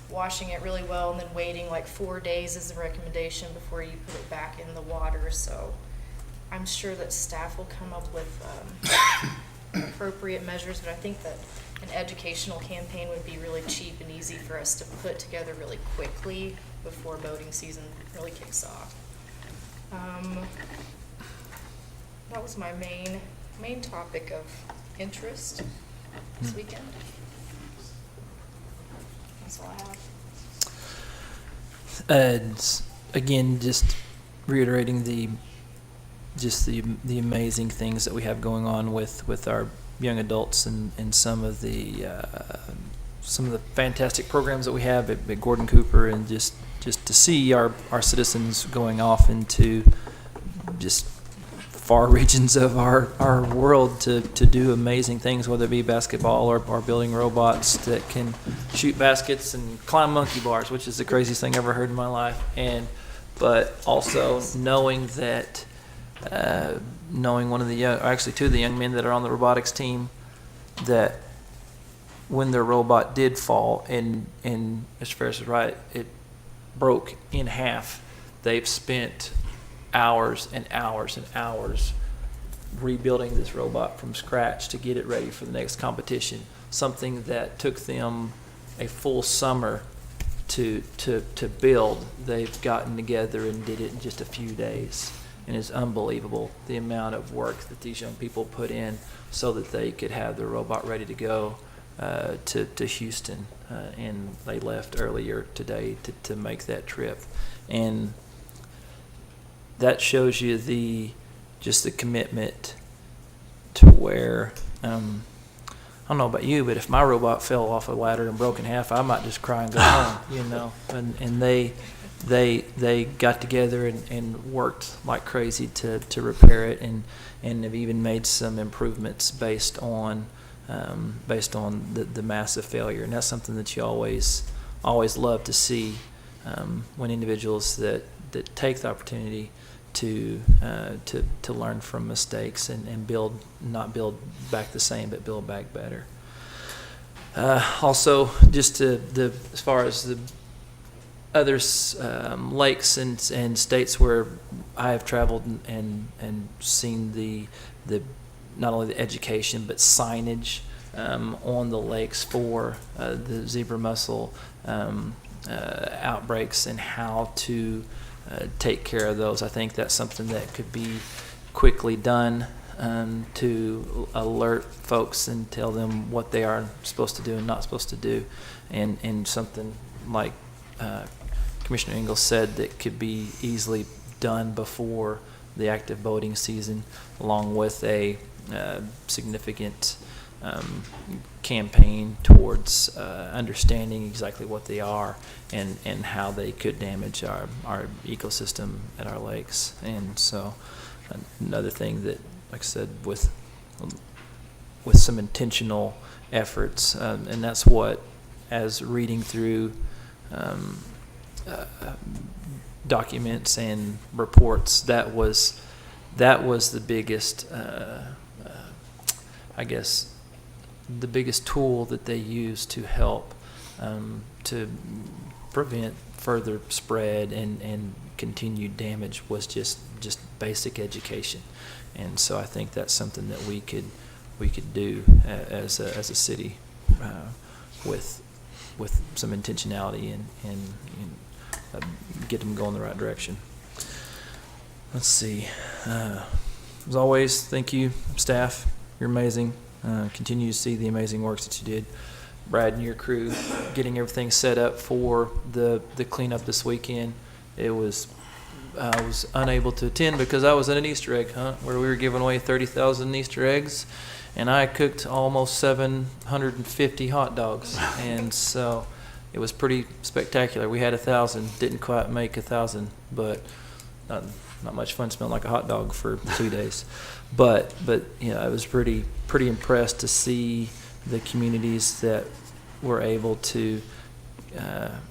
washing it really well and then waiting like 4 days is a recommendation before you put it back in the water. So I'm sure that staff will come up with appropriate measures, but I think that an educational campaign would be really cheap and easy for us to put together really quickly before boating season really kicks off. That was my main topic of interest this weekend. That's all I have. And again, just reiterating the amazing things that we have going on with our young adults and some of the fantastic programs that we have at Gordon Cooper, and just to see our citizens going off into just far regions of our world to do amazing things, whether it be basketball or building robots that can shoot baskets and climb monkey bars, which is the craziest thing I ever heard in my life. But also knowing that knowing one of the two of the young men that are on the robotics team, that when their robot did fall and Mr. Ferris is right, it broke in half. They've spent hours and hours and hours rebuilding this robot from scratch to get it ready for the next competition. Something that took them a full summer to build, they've gotten together and did it in just a few days. And it's unbelievable the amount of work that these young people put in so that they could have their robot ready to go to Houston. And they left earlier today to make that trip. And that shows you the commitment to where, I don't know about you, but if my robot fell off a ladder and broke in half, I might just cry and go home, And they got together and worked like crazy to repair it, and have even made some improvements based on the massive failure. And that's something that you always love to see when individuals that take the opportunity to learn from mistakes and not build back the same, but build back better. Also, just as far as the other lakes and states where I have traveled and seen the not only the education but signage on the lakes for the zebra mussel outbreaks and how to take care of those. I think that's something that could be quickly done to alert folks and tell them what they are supposed to do and not supposed to do, and something like Commissioner Ingalls said that could be easily done before the active boating season, along with a significant campaign towards understanding exactly what they are and how they could damage our ecosystem at our lakes. And so another thing that, like I said, with some intentional efforts, and that's what, as reading through documents and reports, that was the biggest I guess the biggest tool that they use to help to prevent further spread and continued damage was just basic education. And so I think that's something that we could do as a city with some intentionality and get them going the right direction. Let's see. As always, thank you, staff. You're amazing. Continue to see the amazing works that you did. Brad and your crew getting everything set up for the cleanup this weekend. I was unable to attend because I was at an Easter egg hunt where we were giving away 30,000 Easter eggs, and I cooked almost 750 hot dogs, and so it was pretty spectacular. We had 1,000, didn't quite make 1,000, but not much fun smelling like a hot dog for 2 days. But you know, I was pretty impressed to see the communities that were able to,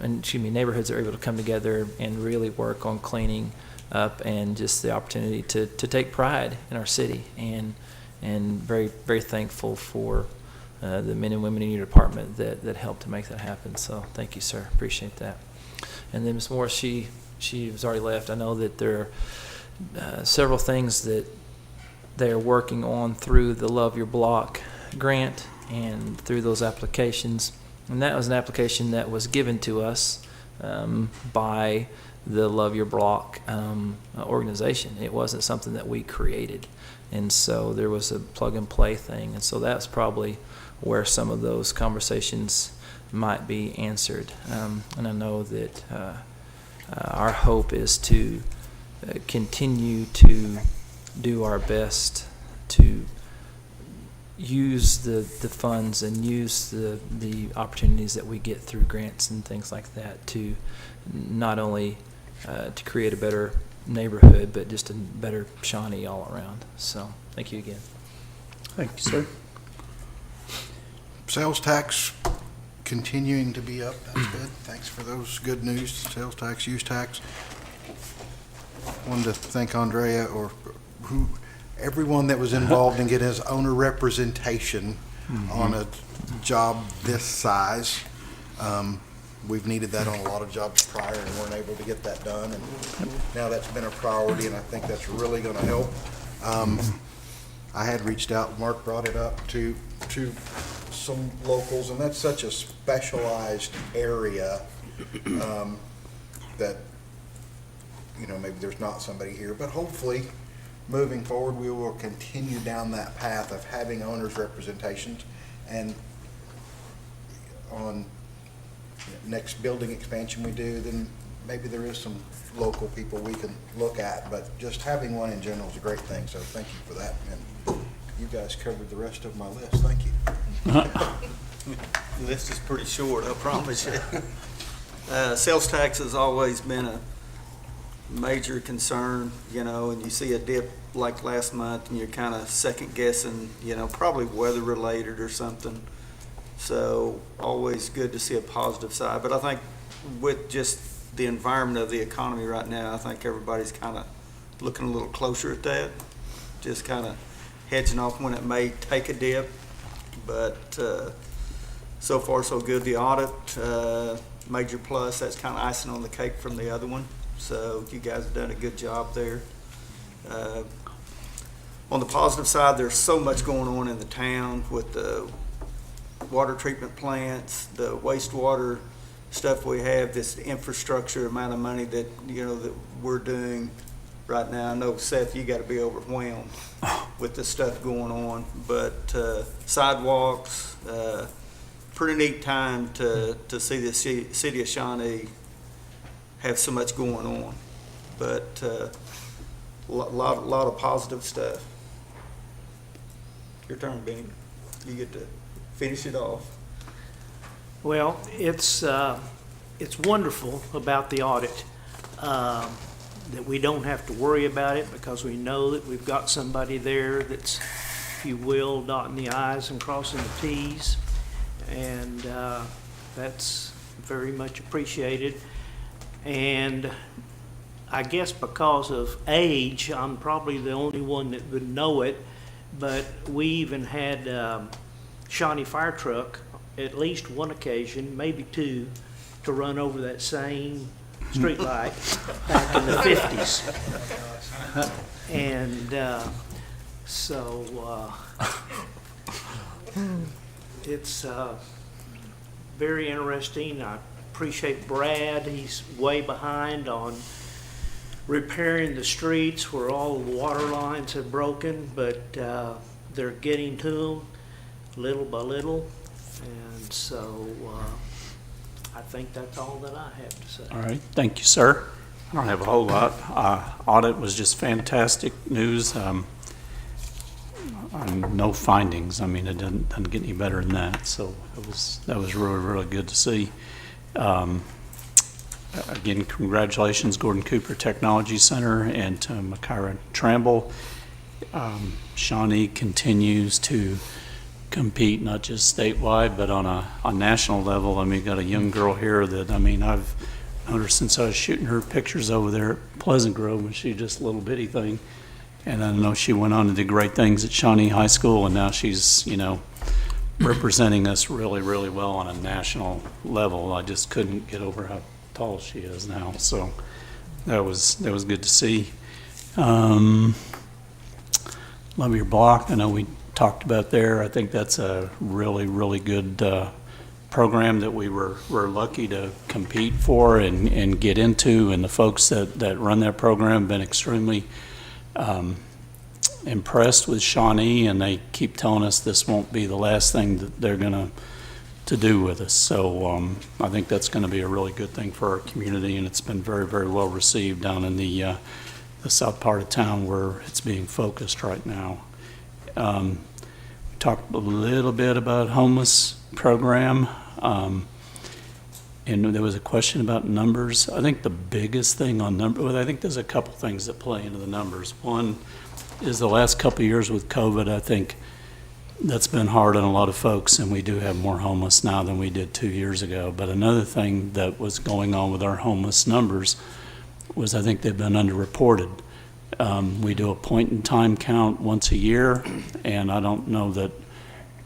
neighborhoods that were able to come together and really work on cleaning up, and just the opportunity to take pride in our city, and very, very thankful for the men and women in your department that helped to make that happen. So thank you, sir. Appreciate that. And then Ms. Morris, she has already left. I know that there are several things that they are working on through the Love Your Block grant and through those applications. And that was an application that was given to us by the Love Your Block organization. It wasn't something that we created. And so there was a plug and play thing. And so that's probably where some of those conversations might be answered. And I know that our hope is to continue to do our best to use the funds and use the opportunities that we get through grants and things like that to not only to create a better neighborhood, but just a better Shawnee all around. So thank you again. Thank you, sir. Sales tax continuing to be up. That's good. Thanks for those good news. Sales tax, use tax. Wanted to thank Andrea or everyone that was involved in getting his owner representation on a job this size. We've needed that on a lot of jobs prior and weren't able to get that done. And now that's been a priority, and I think that's really going to help. I had reached out, Mark brought it up to some locals, and that's such a specialized area that, you know, maybe there's not somebody here, but hopefully moving forward, we will continue down that path of having owners' representations, and on next building expansion we do, then maybe there is some local people we can look at, but just having one in general is a great thing, so thank you for that. And you guys covered the rest of my list. Thank you. The list is pretty short, I promise you. Sales tax has always been a major concern, you know, and you see a dip like last month and you're kind of second guessing, you know, probably weather related or something. So always good to see a positive side. But I think with just the environment of the economy right now, I think everybody's kind of looking a little closer at that, just kind of hedging off when it may take a dip. But so far so good. The audit, major plus, that's kind of icing on the cake from the other one. So you guys have done a good job there. On the positive side, there's so much going on in the town with the water treatment plants, the wastewater stuff we have, this infrastructure amount of money that, you know, that we're doing right now. I know, Seth, you got to be overwhelmed with the stuff going on, but sidewalks, pretty neat time to see the city of Shawnee have so much going on, but a lot of positive stuff. Your turn, Benny. You get to finish it off. Well, it's wonderful about the audit that we don't have to worry about it because we know that we've got somebody there that's, if you will, dotting the I's and crossing the T's, and that's very much appreciated. And I guess because of age, I'm probably the only one that would know it, but we even had Shawnee fire truck at least one occasion, maybe two, to run over that same street light back in the 50s. And it's very interesting. I appreciate Brad. He's way behind on repairing the streets where all the water lines have broken, but they're getting to them little by little. And so I think that's all that I have to say. All right, thank you, sir. I don't have a whole lot. Audit was just fantastic news. No findings. I mean, it doesn't get any better than that. So that was really, really good to see. Again, congratulations, Gordon Cooper Technology Center and to Myra Tramble. Shawnee continues to compete not just statewide but on a national level. I mean, got a young girl here that, I mean, I've known her since I was shooting her pictures over there at Pleasant Grove when she was just a little bitty thing. And I know she went on to do great things at Shawnee High School, and now she's, you know, representing us really, really well on a national level. I just couldn't get over how tall she is now. So that was good to see. Love Your Block, I know we talked about there. I think that's a really, really good program that we were lucky to compete for and get into, and the folks that run that program have been extremely impressed with Shawnee, and they keep telling us this won't be the last thing that they're going to do with us. So I think that's going to be a really good thing for our community, and it's been very, very well received down in the south part of town where it's being focused right now. We talked a little bit about homeless program, and there was a question about numbers. I think the biggest thing on well, I think there's a couple things that play into the numbers. One is the last couple of years with COVID, I think that's been hard on a lot of folks, and we do have more homeless now than we did 2 years ago. But another thing that was going on with our homeless numbers was I think they've been underreported. We do a point-in-time count once a year, and I don't know that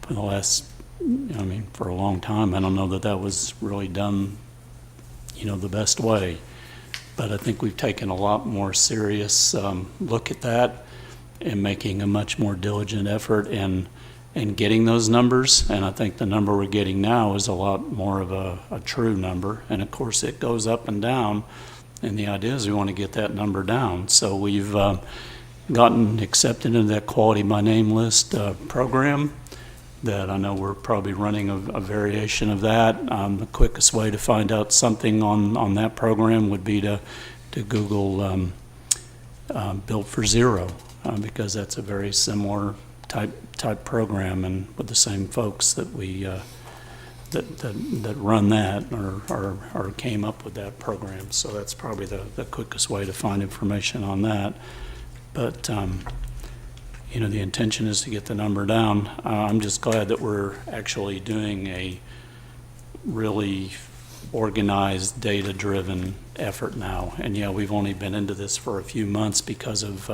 for the last, I mean, for a long time, I don't know that that was really done, you know, the best way. But I think we've taken a lot more serious look at that and making a much more diligent effort in getting those numbers. And I think the number we're getting now is a lot more of a true number. And of course, it goes up and down. And the idea is we want to get that number down. So we've gotten accepted into that Quality by Name list program that I know we're probably running a variation of that. The quickest way to find out something on that program would be to Google Built for Zero, because that's a very similar type program, and with the same folks that we that run that or came up with that program. So that's probably the quickest way to find information on that. But you know, the intention is to get the number down. I'm just glad that we're actually doing a really organized, data-driven effort now. And yeah, we've only been into this for a few months because of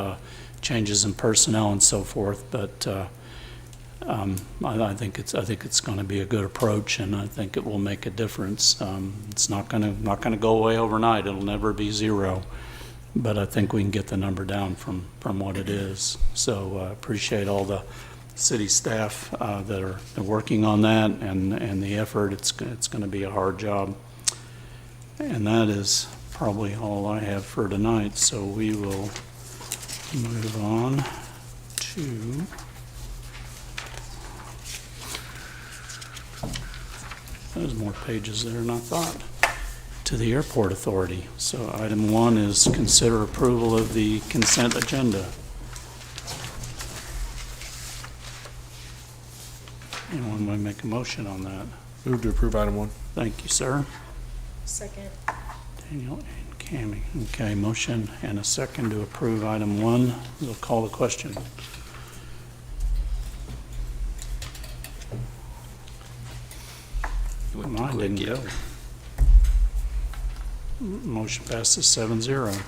changes in personnel and so forth. But I think it's going to be a good approach, and I think it will make a difference. It's not going to go away overnight. It'll never be zero. But I think we can get the number down from what it is. So I appreciate all the city staff that are working on that and the effort. It's going to be a hard job. And that is probably all I have for tonight. So we will move on to there's more pages there than I thought. To the Airport Authority. So item 1 is consider approval of the consent agenda. Anyone want to make a motion on that? Move to approve item 1. Thank you, sir. Second. Daniel and Cammie. Okay, motion and a second to approve item 1. We'll call the question. Mine didn't go. Motion passes 7-0.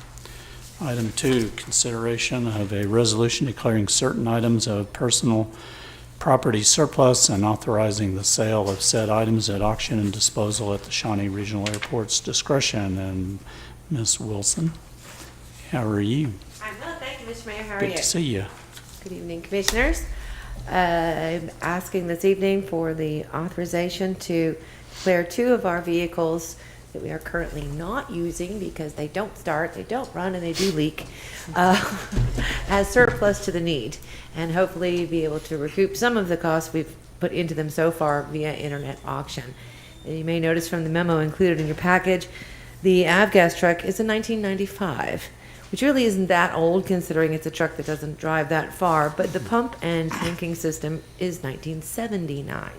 Item 2, consideration of a resolution declaring certain items of personal property surplus and authorizing the sale of said items at auction and disposal at the Shawnee Regional Airport's discretion. And Ms. Wilson, how are you? I'm well, thank you, Mr. Mayor. How are you? Good to see you. Good evening, Commissioners. I'm asking this evening for the authorization to declare 2 of our vehicles that we are currently not using because they don't start, they don't run, and they do leak, as surplus to the need, and hopefully be able to recoup some of the costs we've put into them so far via internet auction. And you may notice from the memo included in your package, the avgas truck is a 1995, which really isn't that old considering it's a truck that doesn't drive that far, but the pump and tanking system is 1979.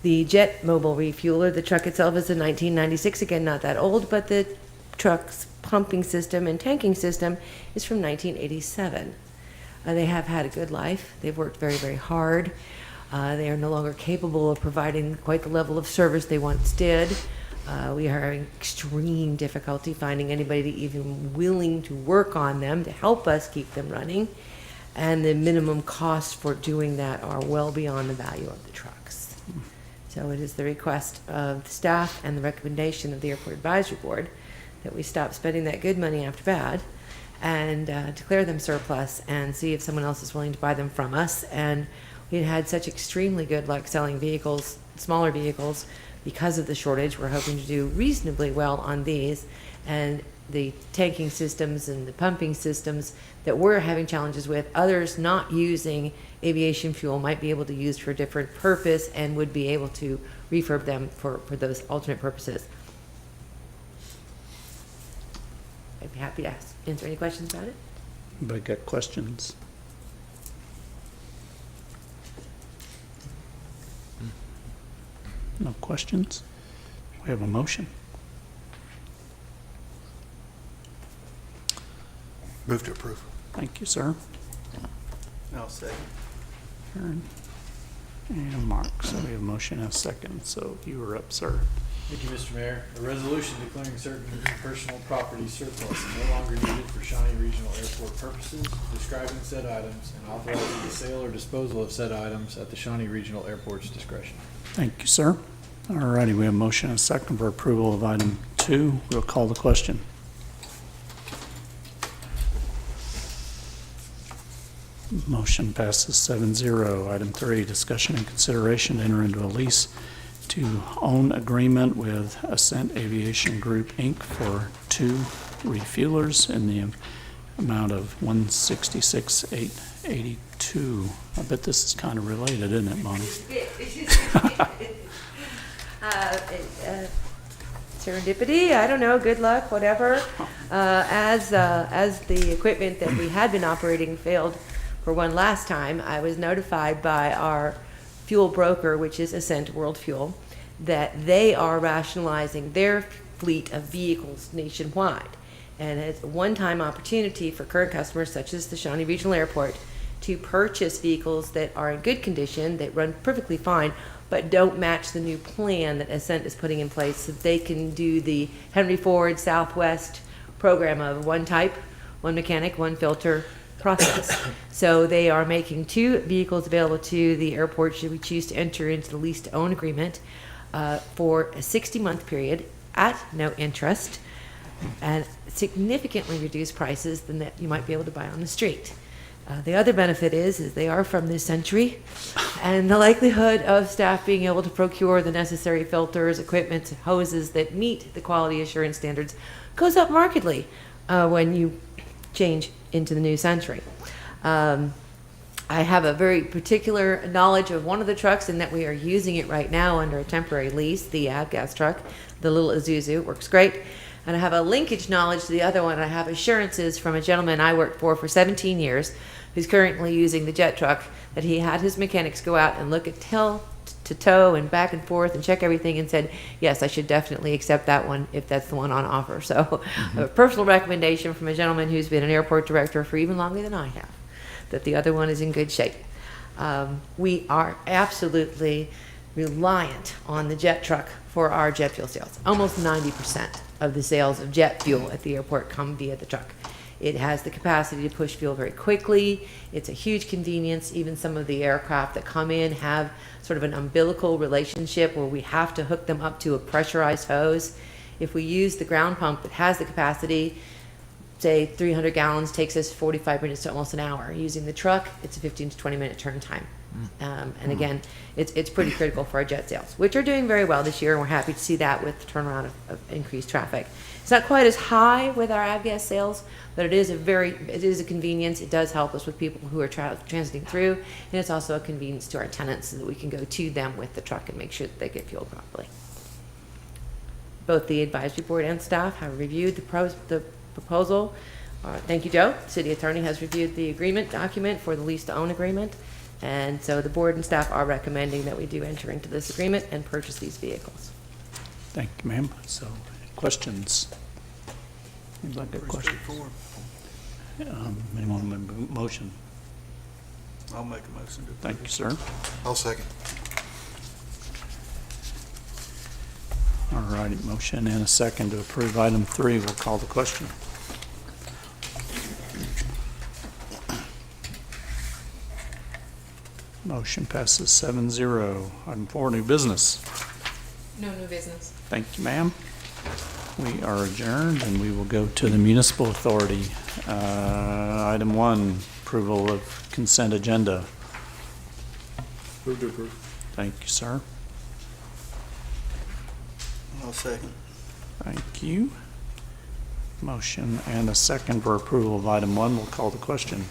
The jet mobile refueler, the truck itself is a 1996, again, not that old, but the truck's pumping system and tanking system is from 1987. They have had a good life. They've worked very, very hard. They are no longer capable of providing quite the level of service they once did. We are having extreme difficulty finding anybody even willing to work on them to help us keep them running. And the minimum costs for doing that are well beyond the value of the trucks. So it is the request of the staff and the recommendation of the Airport Advisory Board that we stop spending that good money after bad and declare them surplus and see if someone else is willing to buy them from us. And we had such extremely good luck selling vehicles, smaller vehicles, because of the shortage. We're hoping to do reasonably well on these, and the tanking systems and the pumping systems that we're having challenges with, others not using aviation fuel might be able to use for a different purpose and would be able to refurb them for those alternate purposes. I'd be happy to answer any questions about it. Anybody got questions? No questions? We have a motion. Move to approve. Thank you, sir. I'll second. Aaron and Mark. So we have a motion and a second. So you were up, sir. Thank you, Mr. Mayor. A resolution declaring certain personal property surplus and no longer needed for Shawnee Regional Airport purposes, describing said items, and authorizing the sale or disposal of said items at the Shawnee Regional Airport's discretion. Thank you, sir. All righty, we have a motion and a second for approval of item 2. We'll call the question. Motion passes 7-0. Item 3, discussion and consideration to enter into a lease to own agreement with Ascent Aviation Group, Inc. for 2 refuelers in the amount of $166,882. I bet this is kind of related, isn't it, Monty? Serendipity, I don't know, good luck, whatever. As the equipment that we had been operating failed for one last time, I was notified by our fuel broker, which is Ascent World Fuel, that they are rationalizing their fleet of vehicles nationwide. And it's a one-time opportunity for current customers, such as the Shawnee Regional Airport, to purchase vehicles that are in good condition, that run perfectly fine, but don't match the new plan that Ascent is putting in place, so they can do the Henry Ford Southwest program of one type, one mechanic, one filter process. So they are making 2 vehicles available to the airport should we choose to enter into the lease to own agreement for a 60-month period at no interest and significantly reduced prices than that you might be able to buy on the street. The other benefit is they are from this century, and the likelihood of staff being able to procure the necessary filters, equipment, hoses that meet the quality assurance standards goes up markedly when you change into the new century. I have a very particular knowledge of one of the trucks in that we are using it right now under a temporary lease, the avgas truck, the little Isuzu. It works great. And I have a linkage knowledge to the other one. I have assurances from a gentleman I worked for 17 years who's currently using the jet truck that he had his mechanics go out and look at tail to toe and back and forth and check everything and said, yes, I should definitely accept that one if that's the one on offer. So a personal recommendation from a gentleman who's been an airport director for even longer than I have, that the other one is in good shape. We are absolutely reliant on the jet truck for our jet fuel sales. Almost 90% of the sales of jet fuel at the airport come via the truck. It has the capacity to push fuel very quickly. It's a huge convenience. Even some of the aircraft that come in have sort of an umbilical relationship where we have to hook them up to a pressurized hose. If we use the ground pump that has the capacity, say 300 gallons takes us 45 minutes to almost an hour. Using the truck, it's a 15 to 20 minute turn time. And again, it's pretty critical for our jet sales, which are doing very well this year, and we're happy to see that with the turnaround of increased traffic. It's not quite as high with our avgas sales, but it is a convenience. It does help us with people who are transiting through, and it's also a convenience to our tenants so that we can go to them with the truck and make sure that they get fueled properly. Both the advisory board and staff have reviewed the proposal. Thank you, Joe. The city attorney has reviewed the agreement document for the lease-to-own agreement. And so the board and staff are recommending that we do enter into this agreement and purchase these vehicles. Thank you, ma'am. So, questions? Anybody got questions? Anyone want a motion? I'll make a motion to. Thank you, sir. I'll second. All righty, motion and a second to approve item 3. We'll call the question. Motion passes 7-0. Item 4, new business. No new business. Thank you, ma'am. We are adjourned, and we will go to the Municipal Authority. Item 1, approval of consent agenda. Move to approve. Thank you, sir. I'll second. Thank you. Motion and a second for approval of item 1. We'll call the question.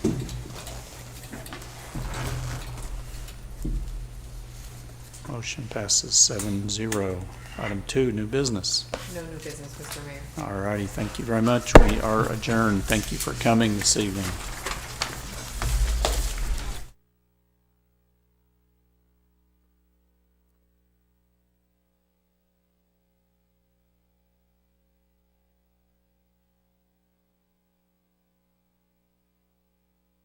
Motion passes 7-0. Item 2, new business. No new business, Mr. Mayor. All righty, thank you very much. We are adjourned. Thank you for coming this evening.